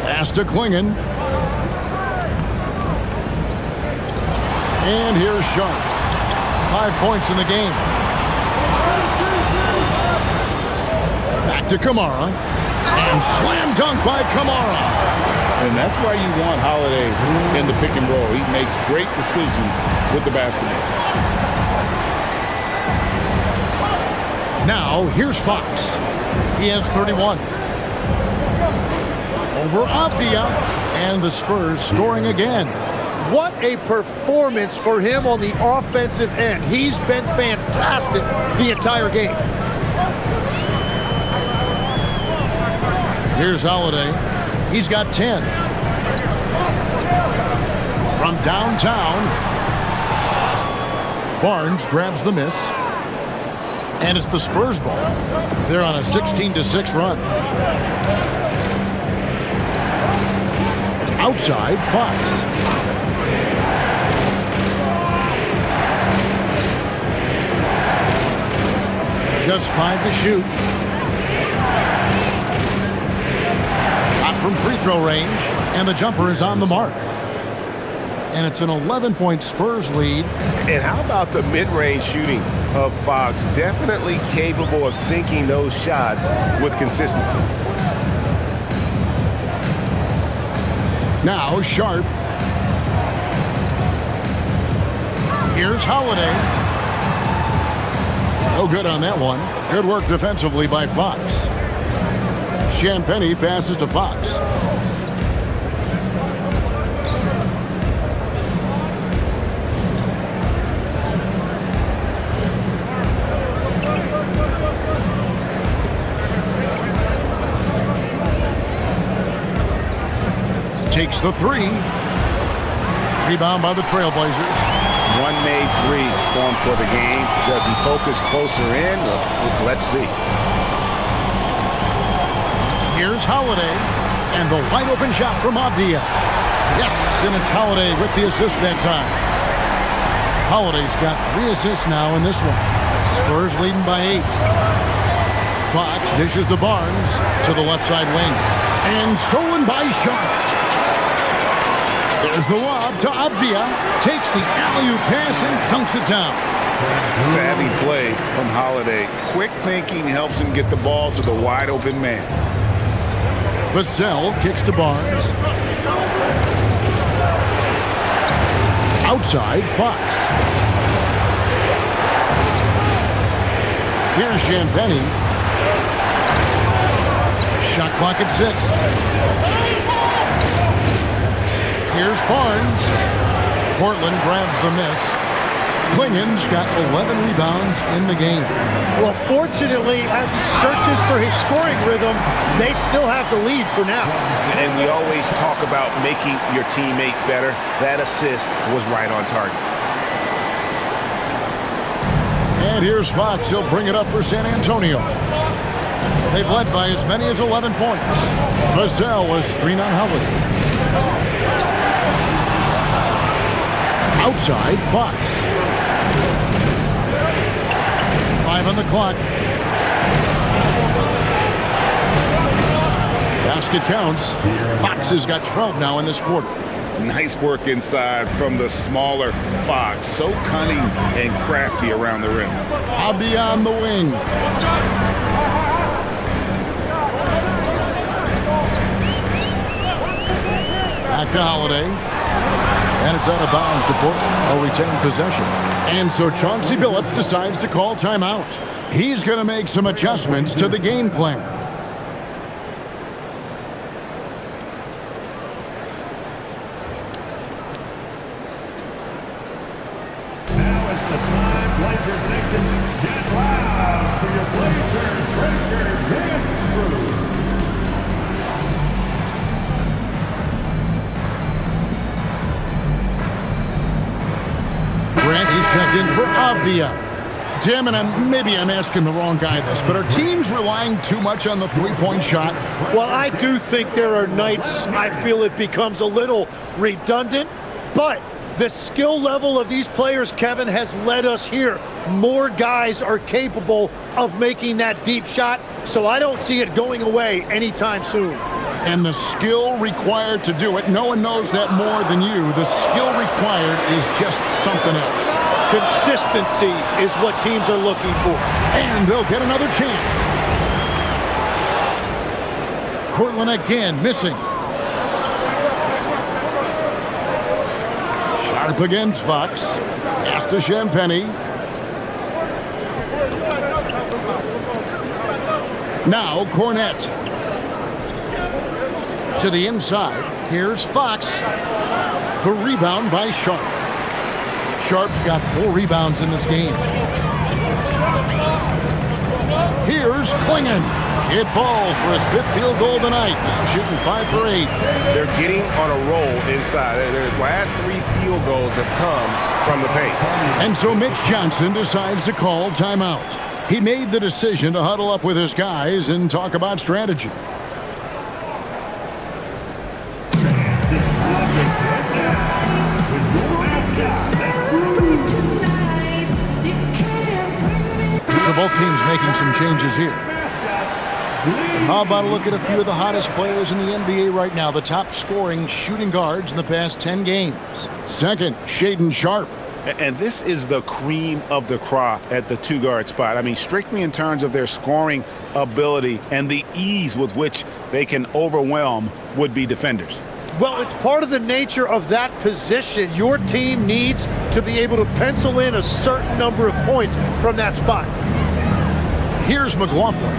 Pass to Klingon. And here's Sharp. 5 points in the game. Back to Kamara. And slam dunk by Kamara. And that's why you want Holiday in the pick and roll. He makes great decisions with the basketball. Now, here's Fox. He has 31. Over Avdia. And the Spurs scoring again. What a performance for him on the offensive end. He's been fantastic the entire game. Here's Holiday. He's got 10. From downtown, Barnes grabs the miss. And it's the Spurs ball. They're on a 16-6 run. Outside, Fox. Just 5 to shoot. From free throw range, and the jumper is on the mark. And it's an 11-point Spurs lead. And how about the mid-range shooting of Fox? Definitely capable of sinking those shots with consistency. Now Sharp. Here's Holiday. No good on that one. Good work defensively by Fox. Champagnie passes to Fox. Takes the three. Rebound by the Trailblazers. One made three formed for the game. Does he focus closer in? Let's see. Here's Holiday, and the wide-open shot from Avdia. Yes, and it's Holiday with the assist that time. Holiday's got 3 assists now in this one. Spurs leading by 8. Fox dishes to Barnes to the left side wing. And stolen by Sharp. There's the lob to Avdia. Takes the alley-oop pass and dunks it down. Savvy play from Holiday. Quick thinking helps him get the ball to the wide-open man. Vassell kicks to Barnes. Outside, Fox. Here's Champagnie. Shot clock at 6. Here's Barnes. Portland grabs the miss. Klingen's got 11 rebounds in the game. Well, fortunately, as he searches for his scoring rhythm, they still have the lead for now. And we always talk about making your teammate better. That assist was right on target. And here's Fox. He'll bring it up for San Antonio. They've led by as many as 11 points. Vassell was screen on Holiday. Outside, Fox. 5 on the clock. Basket counts. Fox has got 12 now in this quarter. Nice work inside from the smaller Fox. So cunning and crafty around the rim. Avdia on the wing. Back to Holiday. And it's out of bounds to Portland. They'll retain possession. And so Chauncey Billups decides to call timeout. He's going to make some adjustments to the game plan. Now it's the time, Blazers Nation. Get loud for your Blazers Breaker Dance Crew. Grant, he's checked in for Avdia. Tim, and maybe I'm asking the wrong guy this, but are teams relying too much on the three-point shot? Well, I do think there are nights I feel it becomes a little redundant, but the skill level of these players, Kevin, has led us here. More guys are capable of making that deep shot, so I don't see it going away anytime soon. And the skill required to do it, no one knows that more than you. The skill required is just something else. Consistency is what teams are looking for. And they'll get another chance. Cortland again missing. Sharp against Fox. Pass to Champagnie. Now Cornet. To the inside. Here's Fox. The rebound by Sharp. Sharp's got 4 rebounds in this game. Here's Klingon. It falls for his 5th field goal tonight. Now shooting 5 for 8. They're getting on a roll inside. Their last 3 field goals have come from the paint. And so Mitch Johnson decides to call timeout. He made the decision to huddle up with his guys and talk about strategy. So both teams making some changes here. And how about a look at a few of the hottest players in the NBA right now, the top scoring shooting guards in the past 10 games. Second, Shaedon Sharp. And this is the cream of the crop at the 2-guard spot. I mean, strictly in terms of their scoring ability and the ease with which they can overwhelm would-be defenders. Well, it's part of the nature of that position. Your team needs to be able to pencil in a certain number of points from that spot. Here's McLaughlin.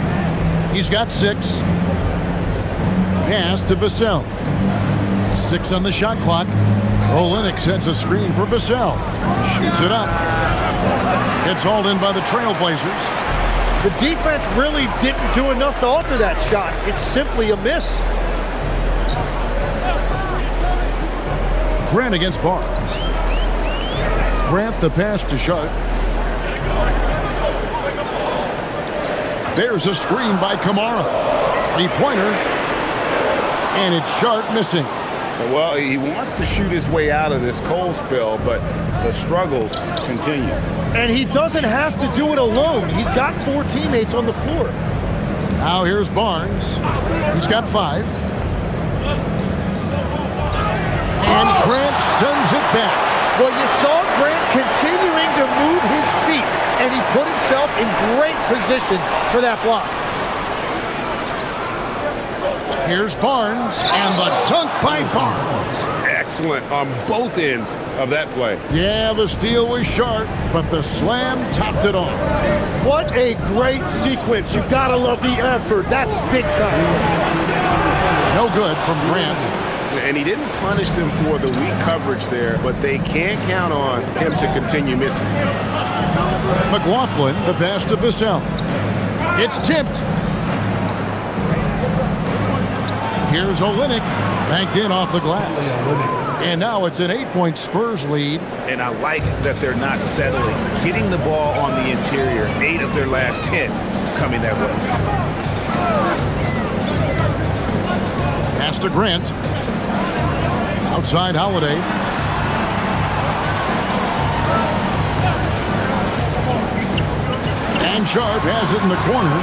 He's got 6. Pass to Vassell. 6 on the shot clock. Olynyk sets a screen for Vassell. Shoots it up. It's hauled in by the Trailblazers. The defense really didn't do enough to alter that shot. It's simply a miss. Grant against Barnes. Grant the pass to Sharp. There's a screen by Kamara. 3-pointer. And it's Sharp missing. Well, he wants to shoot his way out of this cold spell, but the struggles continue. And he doesn't have to do it alone. He's got 4 teammates on the floor. Now here's Barnes. He's got 5. And Grant sends it back. Well, you saw Grant continuing to move his feet, and he put himself in great position for that block. Here's Barnes, and the dunk by Barnes. Excellent on both ends of that play. Yeah, the steal was sharp, but the slam topped it off. What a great sequence. You gotta love the effort. That's big time. No good from Grant. And he didn't punish them for the weak coverage there, but they can't count on him to continue missing. McLaughlin, the pass to Vassell. It's tipped. Here's Olynyk, banked in off the glass. And now it's an 8-point Spurs lead. And I like that they're not settling. Getting the ball on the interior, 8 of their last 10 coming that way. Pass to Grant. Outside Holiday. And Sharp has it in the corner.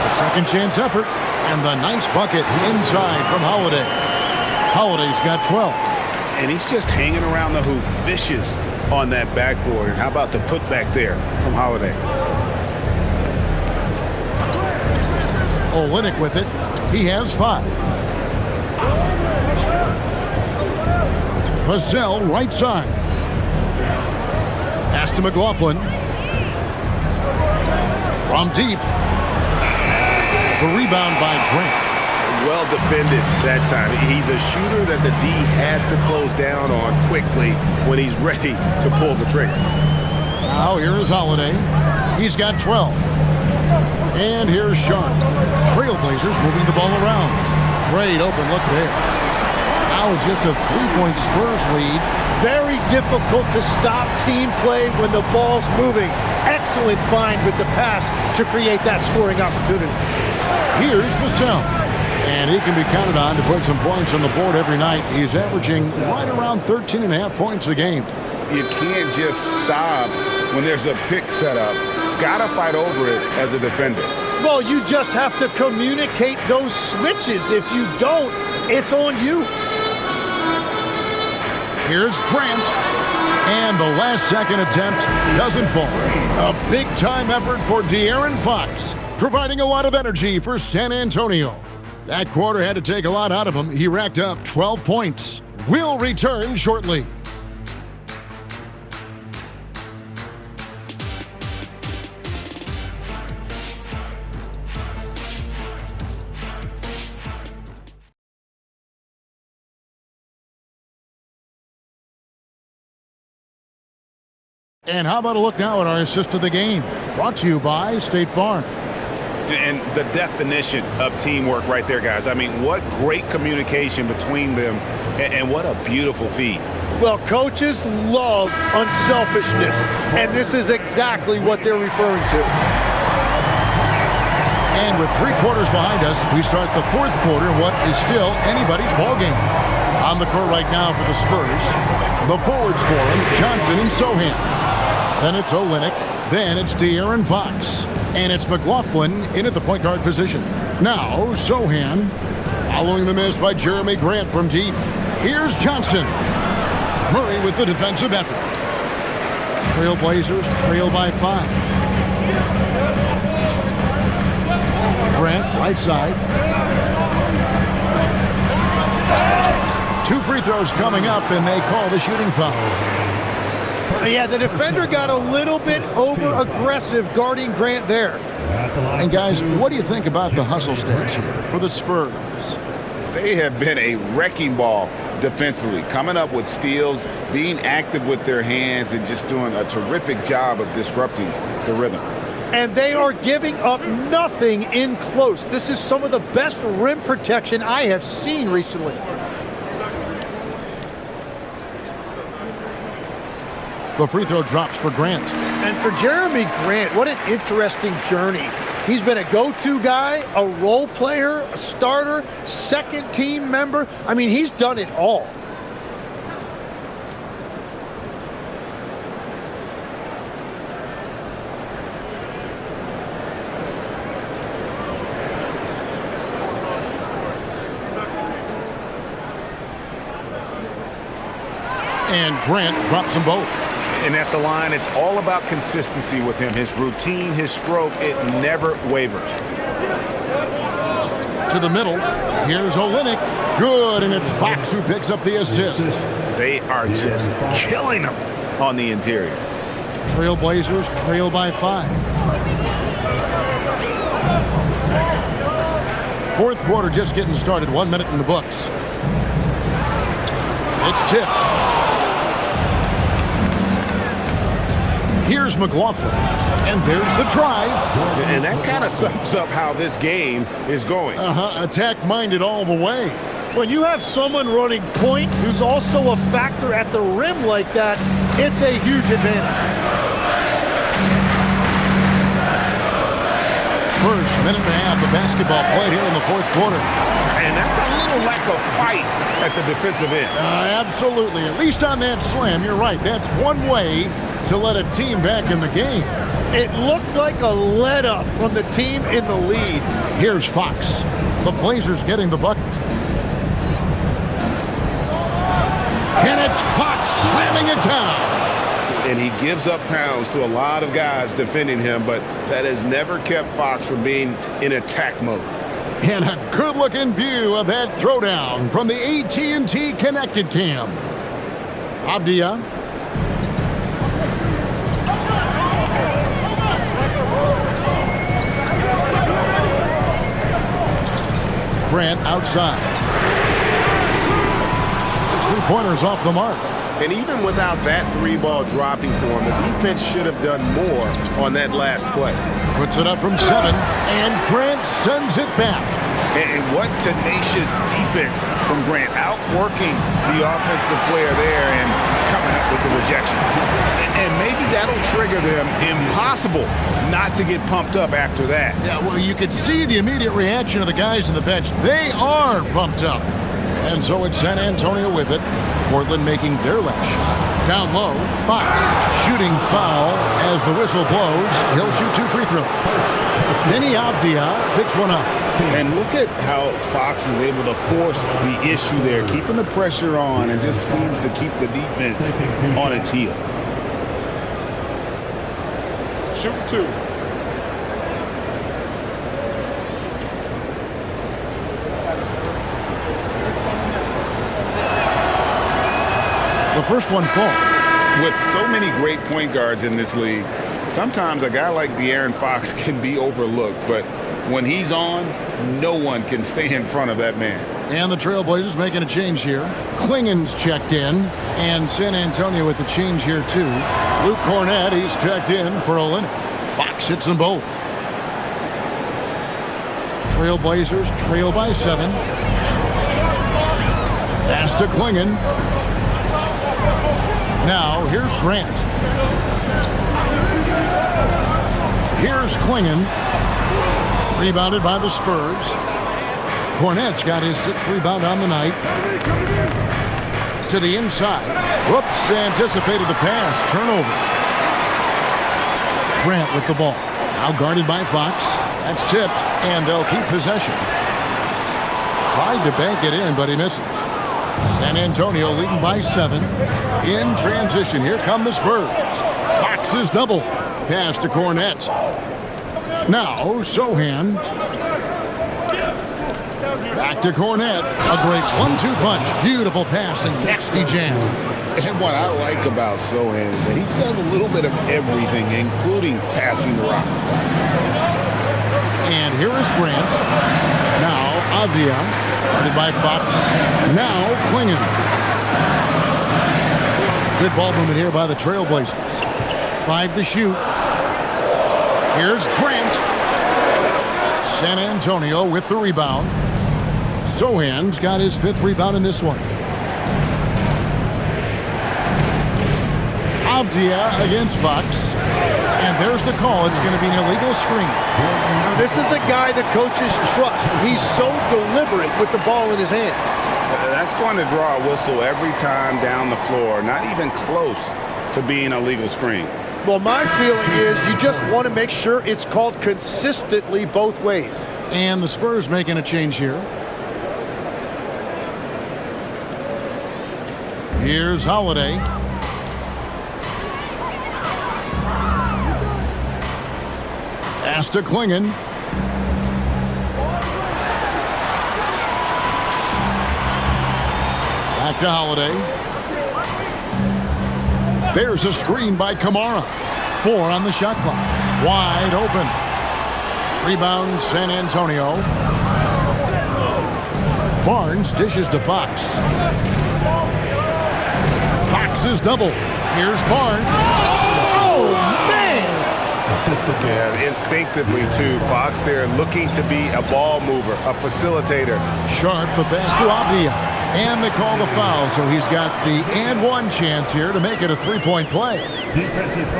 A second chance effort. And the nice bucket inside from Holiday. Holiday's got 12. And he's just hanging around the hoop, vicious on that backboard. And how about the putback there from Holiday? Olynyk with it. He has 5. Vassell right side. Pass to McLaughlin. From deep. The rebound by Grant. Well defended that time. He's a shooter that the D has to close down on quickly when he's ready to pull the trigger. Now here is Holiday. He's got 12. And here's Sharp. Trailblazers moving the ball around. Great open look there. Now it's just a 3-point Spurs lead. Very difficult to stop team play when the ball's moving. Excellent find with the pass to create that scoring opportunity. Here's Vassell. And he can be counted on to put some points on the board every night. He's averaging right around 13.5 points a game. You can't just stop when there's a pick set up. Gotta fight over it as a defender. Well, you just have to communicate those switches. If you don't, it's on you. Here's Grant. And the last-second attempt doesn't fall. A big-time effort for De'Aaron Fox, providing a lot of energy for San Antonio. That quarter had to take a lot out of him. He racked up 12 points. We'll return shortly. And how about a look now at our assist of the game? Brought to you by State Farm. And the definition of teamwork right there, guys. I mean, what great communication between them, and what a beautiful feed. Well, coaches love unselfishness, and this is exactly what they're referring to. And with 3 quarters behind us, we start the 4th quarter in what is still anybody's ballgame. On the court right now for the Spurs, the forwards for him, Johnson and Sohan. Then it's Olynyk. Then it's De'Aaron Fox. And it's McLaughlin in at the point guard position. Now, Sohan, following the miss by Jeremy Grant from deep. Here's Johnson. Murray with the defensive effort. Trailblazers trail by 5. Grant, right side. 2 free throws coming up, and they call the shooting foul. Yeah, the defender got a little bit over-aggressive guarding Grant there. And guys, what do you think about the hustle stats here for the Spurs? They have been a wrecking ball defensively, coming up with steals, being active with their hands, and just doing a terrific job of disrupting the rhythm. And they are giving up nothing in close. This is some of the best rim protection I have seen recently. The free throw drops for Grant. And for Jeremy Grant, what an interesting journey. He's been a go-to guy, a role player, a starter, second team member. I mean, he's done it all. And Grant drops them both. And at the line, it's all about consistency with him. His routine, his stroke, it never wavers. To the middle. Here's Olynyk. Good, and it's Fox who picks up the assist. They are just killing him on the interior. Trailblazers trail by 5. 4th quarter just getting started. 1 minute in the books. It's tipped. Here's McLaughlin, and there's the drive. And that kind of sums up how this game is going. Attack-minded all the way. When you have someone running point who's also a factor at the rim like that, it's a huge advantage. First minute and a half of basketball played here in the 4th quarter. And that's a little lack of fight at the defensive end. Absolutely. At least on that slam, you're right. That's one way to let a team back in the game. It looked like a let-up from the team in the lead. Here's Fox. The Blazers getting the bucket. And it's Fox slamming it down. And he gives up pounds to a lot of guys defending him, but that has never kept Fox from being in attack mode. And a good-looking view of that throwdown from the AT&T Connected Cam. Avdia. Grant outside. His 3-pointers off the mark. And even without that 3-ball dropping for him, the defense should have done more on that last play. Puts it up from 7, and Grant sends it back. And what tenacious defense from Grant, outworking the offensive player there and coming up with the rejection. And maybe that'll trigger them. Impossible not to get pumped up after that. Yeah, well, you could see the immediate reaction of the guys on the bench. They are pumped up. And so it's San Antonio with it. Portland making their last shot. Down low, Fox shooting foul as the whistle blows. He'll shoot 2 free throws. Denny Avdia picks one up. And look at how Fox is able to force the issue there, keeping the pressure on, and just seems to keep the defense on its heels. Shooting 2. The first one falls. With so many great point guards in this league, sometimes a guy like De'Aaron Fox can be overlooked, but when he's on, no one can stay in front of that man. And the Trailblazers making a change here. Klingen's checked in, and San Antonio with the change here too. Luke Cornett, he's checked in for Olynyk. Fox hits them both. Trailblazers trail by 7. Pass to Klingen. Now, here's Grant. Here's Klingen. Rebounded by the Spurs. Cornett's got his 6th rebound on the night. To the inside. Whoops, anticipated the pass. Turnover. Grant with the ball. Now guarded by Fox. That's tipped, and they'll keep possession. Tried to bank it in, but he misses. San Antonio leading by 7. In transition, here come the Spurs. Fox is double. Pass to Cornett. Now, Sohan. Back to Cornett. A great 1-2 punch. Beautiful pass and nasty jam. And what I like about Sohan is that he does a little bit of everything, including passing the rock. And here is Grant. Now, Avdia. Guarded by Fox. Now, Klingen. Good ball movement here by the Trailblazers. 5 to shoot. Here's Grant. San Antonio with the rebound. Sohan's got his 5th rebound in this one. Avdia against Fox. And there's the call. It's going to be an illegal screen. Now, this is a guy the coaches trust. He's so deliberate with the ball in his hands. That's going to draw a whistle every time down the floor. Not even close to being a legal screen. Well, my feeling is you just want to make sure it's called consistently both ways. And the Spurs making a change here. Here's Holiday. Pass to Klingen. Back to Holiday. There's a screen by Kamara. 4 on the shot clock. Wide open. Rebound San Antonio. Barnes dishes to Fox. Fox is double. Here's Barnes. Oh, man! Yeah, instinctively, too. Fox there looking to be a ball mover, a facilitator. Sharp, the pass to Avdia. And they call the foul, so he's got the and one chance here to make it a 3-point play.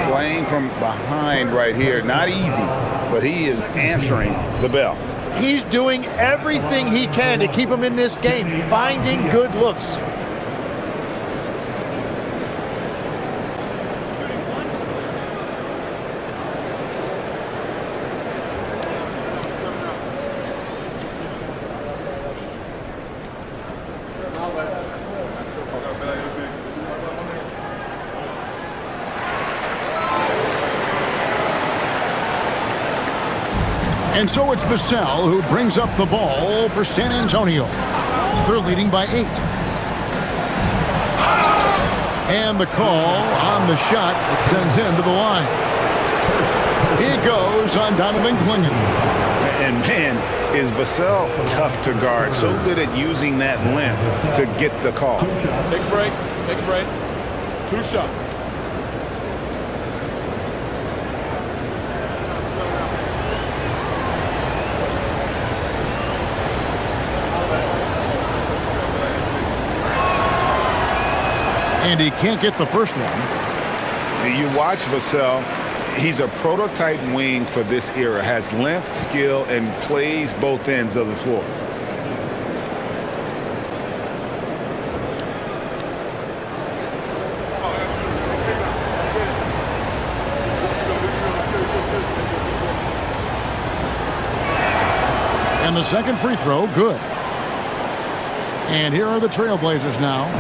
Playing from behind right here, not easy, but he is answering the bell. He's doing everything he can to keep him in this game, finding good looks. And so it's Vassell who brings up the ball for San Antonio. They're leading by 8. And the call on the shot that sends him to the line. It goes on Donovan Klingen. And man, is Vassell tough to guard. So good at using that length to get the call. Take a break. Take a break. 2 shots. And he can't get the first one. You watch Vassell, he's a prototype wing for this era. Has length, skill, and plays both ends of the floor. And the second free throw, good. And here are the Trailblazers now.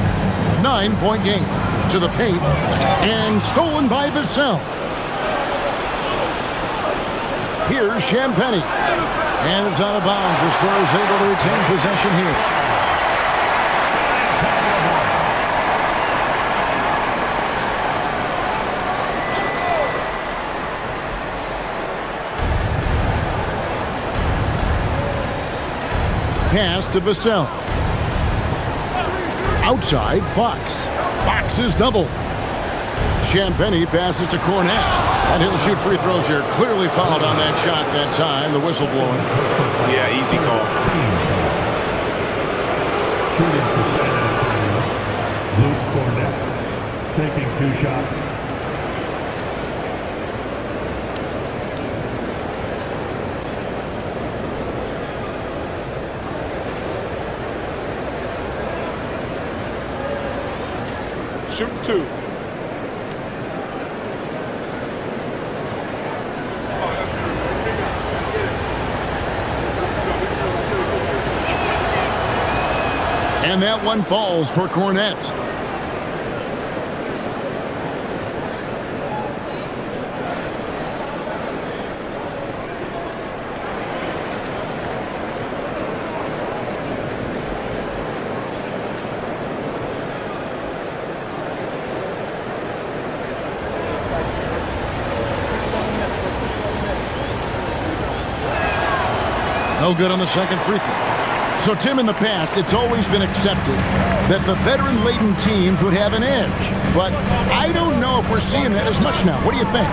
9-point game to the paint. And stolen by Vassell. Here's Champagnie. And it's out of bounds. The Spurs able to retain possession here. Pass to Vassell. Outside, Fox. Fox is double. Champagnie passes to Cornette. And he'll shoot free throws here. Clearly fouled on that shot that time. The whistle blowing. Yeah, easy call. Shooting for San Antonio. Luke Cornette taking 2 shots. Shooting 2. And that one falls for Cornette. No good on the second free throw. So, Tim, in the past, it's always been accepted that the veteran-laden teams would have an edge. But I don't know if we're seeing that as much now. What do you think?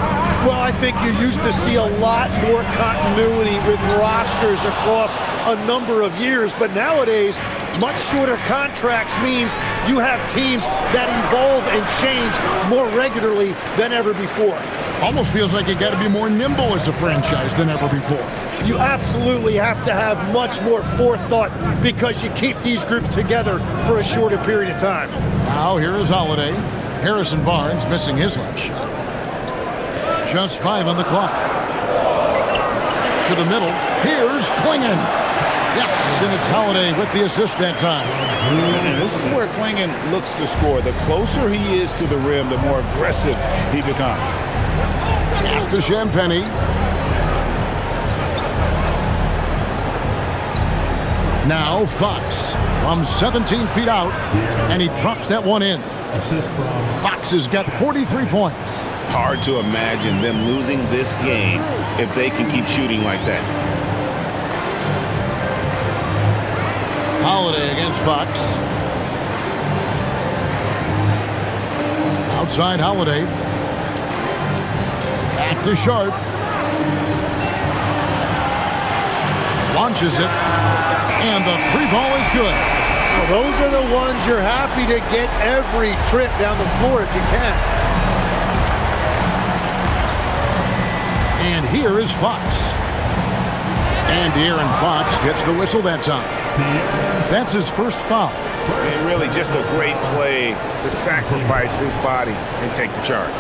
Well, I think you used to see a lot more continuity with rosters across a number of years. But nowadays, much shorter contracts means you have teams that evolve and change more regularly than ever before. Almost feels like you got to be more nimble as a franchise than ever before. You absolutely have to have much more forethought because you keep these groups together for a shorter period of time. Now here is Holiday. Harrison Barnes missing his last shot. Just 5 on the clock. To the middle. Here's Klingon. Yes, and it's Holiday with the assist that time. And this is where Klingon looks to score. The closer he is to the rim, the more aggressive he becomes. Pass to Champagnie. Now Fox from 17 feet out, and he drops that one in. Fox has got 43 points. Hard to imagine them losing this game if they can keep shooting like that. Holiday against Fox. Outside Holiday. Back to Sharp. Launches it. And the 3 ball is good. Well, those are the ones you're happy to get every trip down the floor if you can. And here is Fox. And De'Aaron Fox gets the whistle that time. That's his first foul. And really just a great play to sacrifice his body and take the charge.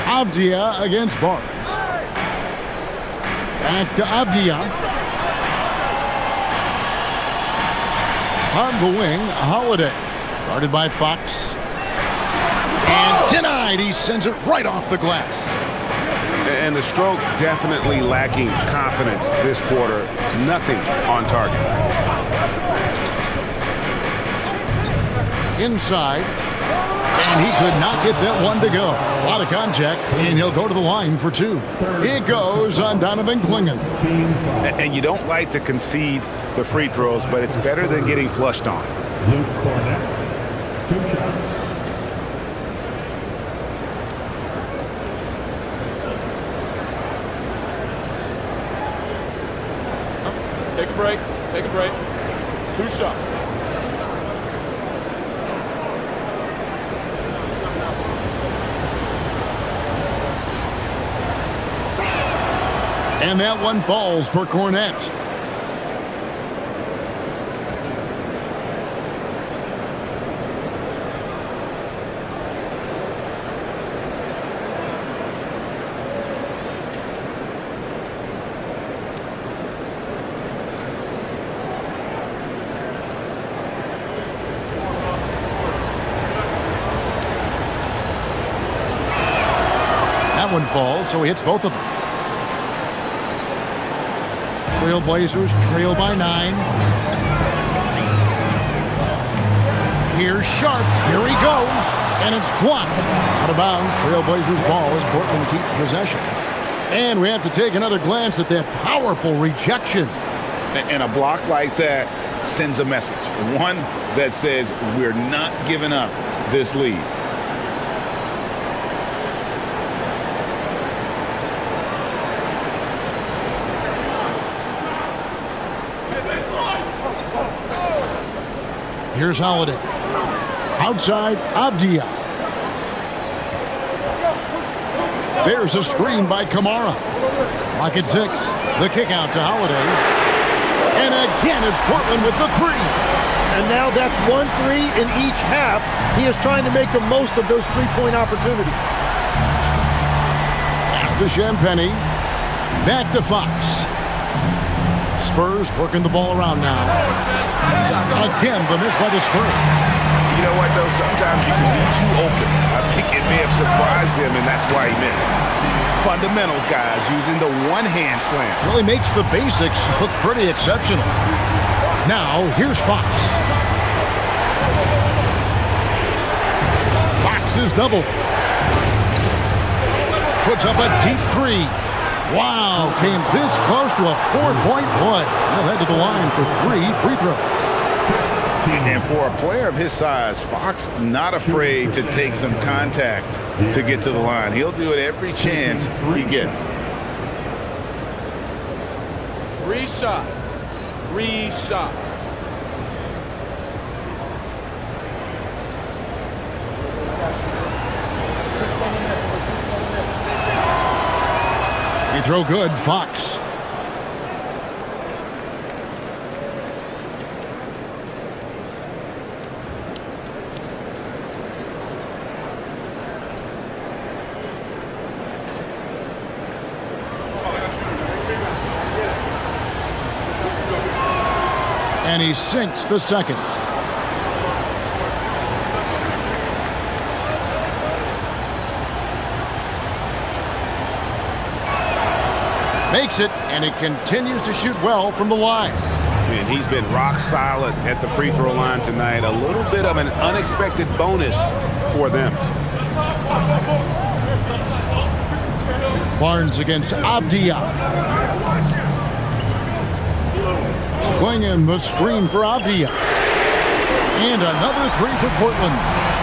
Avdia against Barnes. Back to Avdia. On the wing, Holiday. Guarded by Fox. And denied. He sends it right off the glass. And the stroke definitely lacking confidence this quarter. Nothing on target. Inside. And he could not get that one to go. A lot of contact, and he'll go to the line for 2. It goes on Donovan Klingon. And you don't like to concede the free throws, but it's better than getting flushed on. Luke Cornette, 2 shots. Take a break. Take a break. 2 shots. And that one falls for Cornette. that one falls, so he hits both of them. Trailblazers trail by 9. Here's Sharp. Here he goes. And it's blocked. Out of bounds. Trailblazers ball as Portland keeps possession. And we have to take another glance at that powerful rejection. And a block like that sends a message. One that says we're not giving up this lead. Here's Holiday. Outside, Avdia. There's a screen by Kamara. Clock at 6. The kick out to Holiday. And again, it's Portland with the 3. And now that's 1 3 in each half. He is trying to make the most of those three-point opportunities. Pass to Champagnie. Back to Fox. Spurs working the ball around now. Again, the miss by the Spurs. You know what, though? Sometimes you can be too open. I think it may have surprised him, and that's why he missed. Fundamentals, guys, using the one-hand slam. Really makes the basics look pretty exceptional. Now, here's Fox. Fox is double. Puts up a deep 3. Wow, came this close to a 4-point play. Now head to the line for 3 free throws. And for a player of his size, Fox not afraid to take some contact to get to the line. He'll do it every chance he gets. 3 shots. 3 shots. Free throw good, Fox. And he sinks the second. Makes it, and he continues to shoot well from the line. And he's been rock solid at the free throw line tonight. A little bit of an unexpected bonus for them. Barnes against Avdia. Swinging the screen for Avdia. And another 3 for Portland.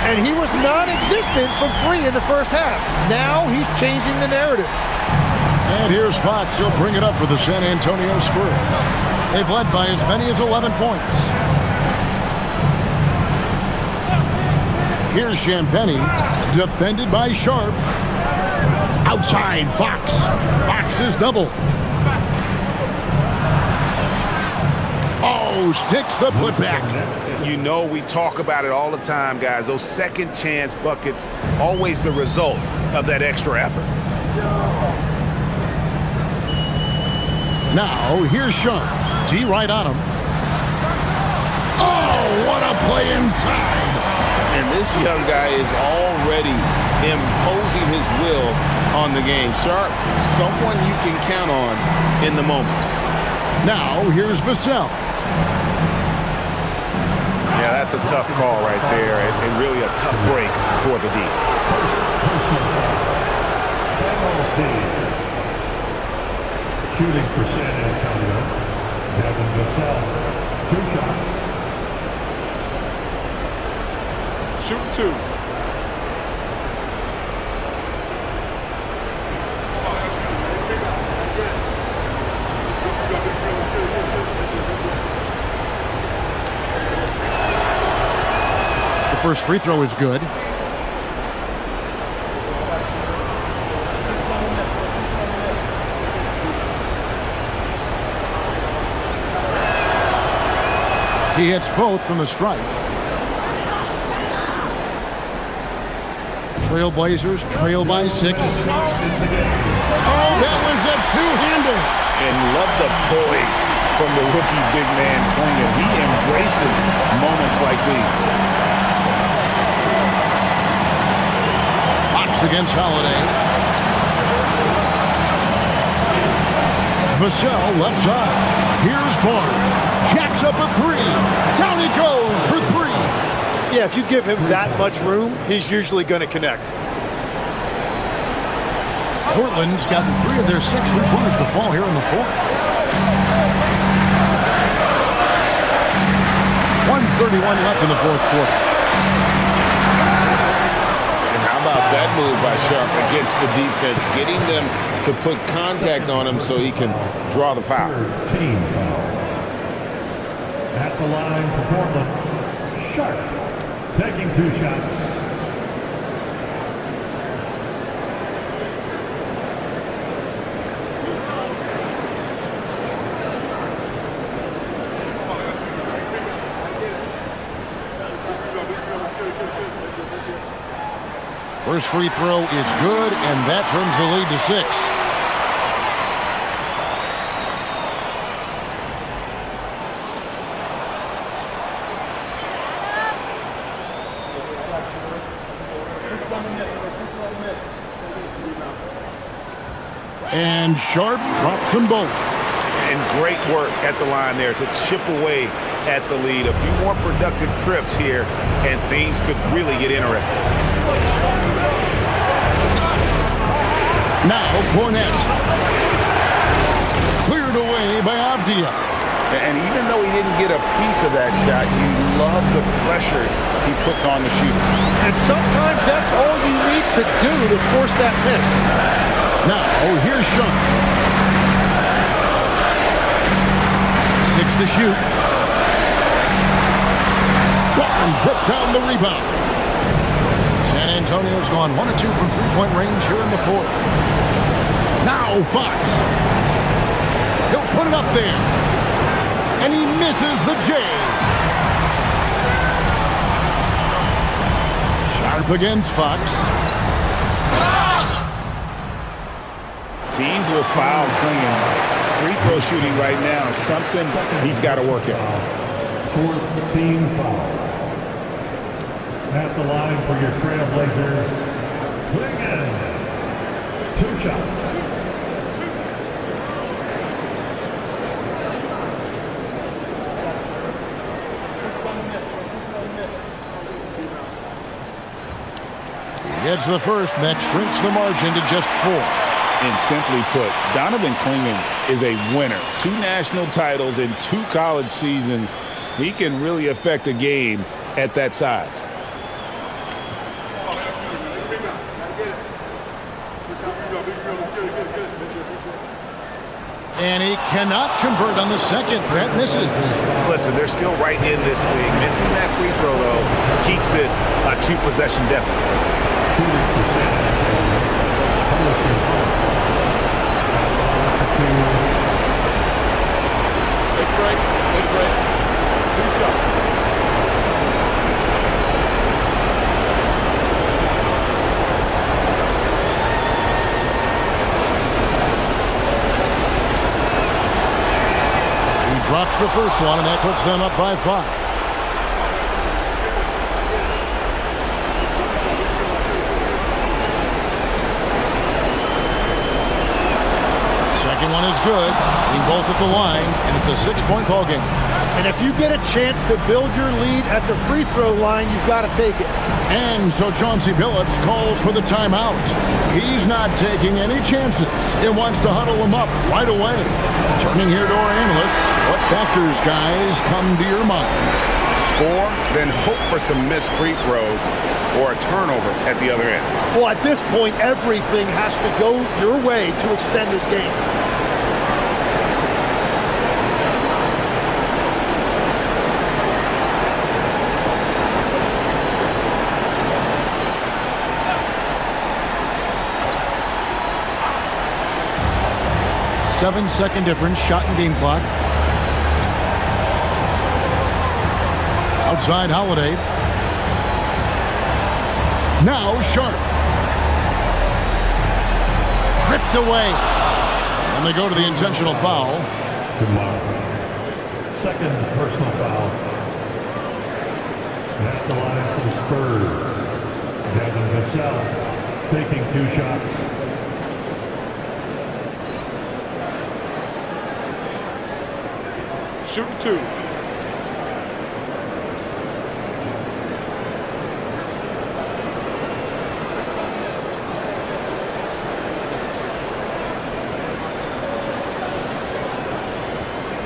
And he was non-existent from 3 in the first half. Now he's changing the narrative. And here's Fox. He'll bring it up for the San Antonio Spurs. They've led by as many as 11 points. Here's Champagnie, defended by Sharp. Outside, Fox. Fox is double. Oh, sticks the putback. You know we talk about it all the time, guys. Those second chance buckets, always the result of that extra effort. Now, here's Sharp. D right on him. Oh, what a play inside. And this young guy is already imposing his will on the game. Sharp, someone you can count on in the moment. Now, here's Vassell. Yeah, that's a tough call right there, and really a tough break for the D. Shooting for San Antonio, Devin Vassell, 2 shots. Shoot 2. The first free throw is good. He hits both from the stripe. Trailblazers trail by 6. Oh, that was a two-hander. And love the poise from the rookie big man Klinger. He embraces moments like these. Fox against Holiday. Vassell left side. Here's Barnes. Jacks up a three. Down he goes for three. Yeah, if you give him that much room, he's usually going to connect. Portland's gotten 3 of their 6 3-pointers to fall here in the fourth. 1:31 left in the fourth quarter. And how about that move by Sharp against the defense, getting them to put contact on him so he can draw the foul. Team foul. At the line for Portland, Sharp taking 2 shots. First free throw is good, and that turns the lead to 6. And Sharp drops them both. And great work at the line there to chip away at the lead. A few more productive trips here, and things could really get interesting. Now Cornet. Cleared away by Avdia. And even though he didn't get a piece of that shot, you love the pressure he puts on the shooter. And sometimes that's all you need to do to force that miss. Now, here's Sharp. 6 to shoot. Barnes rips down the rebound. San Antonio's gone 1 of 2 from three-point range here in the fourth. Now Fox. He'll put it up there. And he misses the J. Sharp against Fox. Teams will foul clinging. Free throw shooting right now is something he's got to work at. 4th team foul. At the line for your Trailblazers, Clingan. 2 shots. He gets the first, and that shrinks the margin to just 4. And simply put, Donovan Clingan is a winner. 2 national titles in 2 college seasons. He can really affect a game at that size. And he cannot convert on the second. That misses. Listen, they're still right in this thing. Missing that free throw, though, keeps this a 2-possession deficit. Take break. 2 shots. Drops the first one, and that puts them up by 5. Second one is good. Being both at the line, and it's a 6-point ball game. And if you get a chance to build your lead at the free throw line, you've got to take it. And so Chauncey Billups calls for the timeout. He's not taking any chances. He wants to huddle them up right away. Turning here to our analysts, what factors, guys, come to your mind? Score, then hope for some missed free throws or a turnover at the other end. Well, at this point, everything has to go your way to extend this game. Seven-second difference, shot and game clock. Outside Holiday. Now Sharp. Ripped away. And they go to the intentional foul. Second personal foul. At the line for the Spurs, Devin Vassell taking 2 shots. Shooting 2.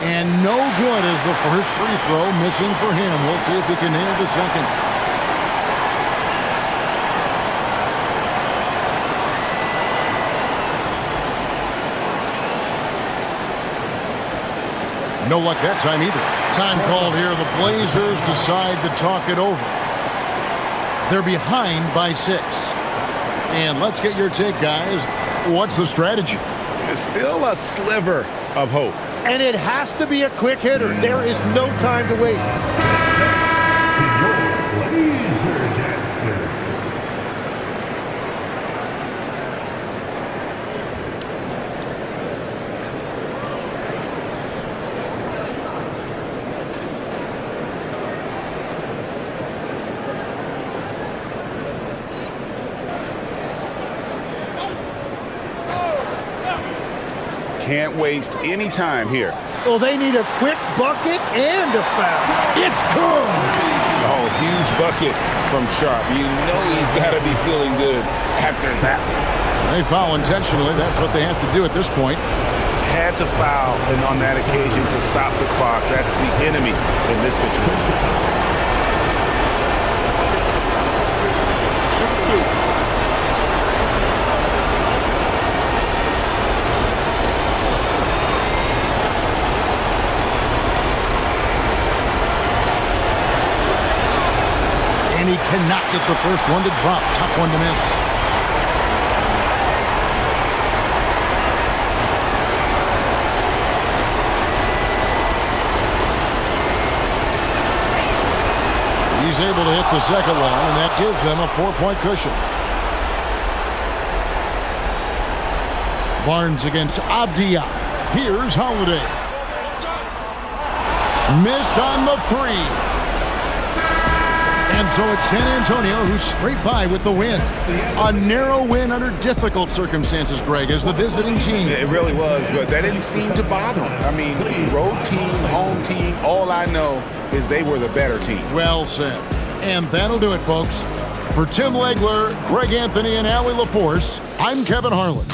And no good as the first free throw missing for him. We'll see if he can nail the second. No luck that time either. Time called here. The Blazers decide to talk it over. They're behind by 6. And let's get your take, guys. What's the strategy? There's still a sliver of hope. And it has to be a quick hitter. There is no time to waste. Can't waste any time here. Well, they need a quick bucket and a foul. It's good. Oh, huge bucket from Sharp. You know he's got to be feeling good after that. They foul intentionally. That's what they have to do at this point. Had to foul, and on that occasion to stop the clock. That's the enemy in this situation. Shooting 2. And he cannot get the first one to drop. Tough one to miss. He's able to hit the second one, and that gives them a 4-point cushion. Barnes against Abdia. Here's Holiday. Missed on the 3. And so it's San Antonio who's straight by with the win. A narrow win under difficult circumstances, Greg, as the visiting team. It really was, but that didn't seem to bother him. I mean, road team, home team, all I know is they were the better team. Well said. And that'll do it, folks. For Tim Legler, Greg Anthony, and Allie LaForce, I'm Kevin Harlan.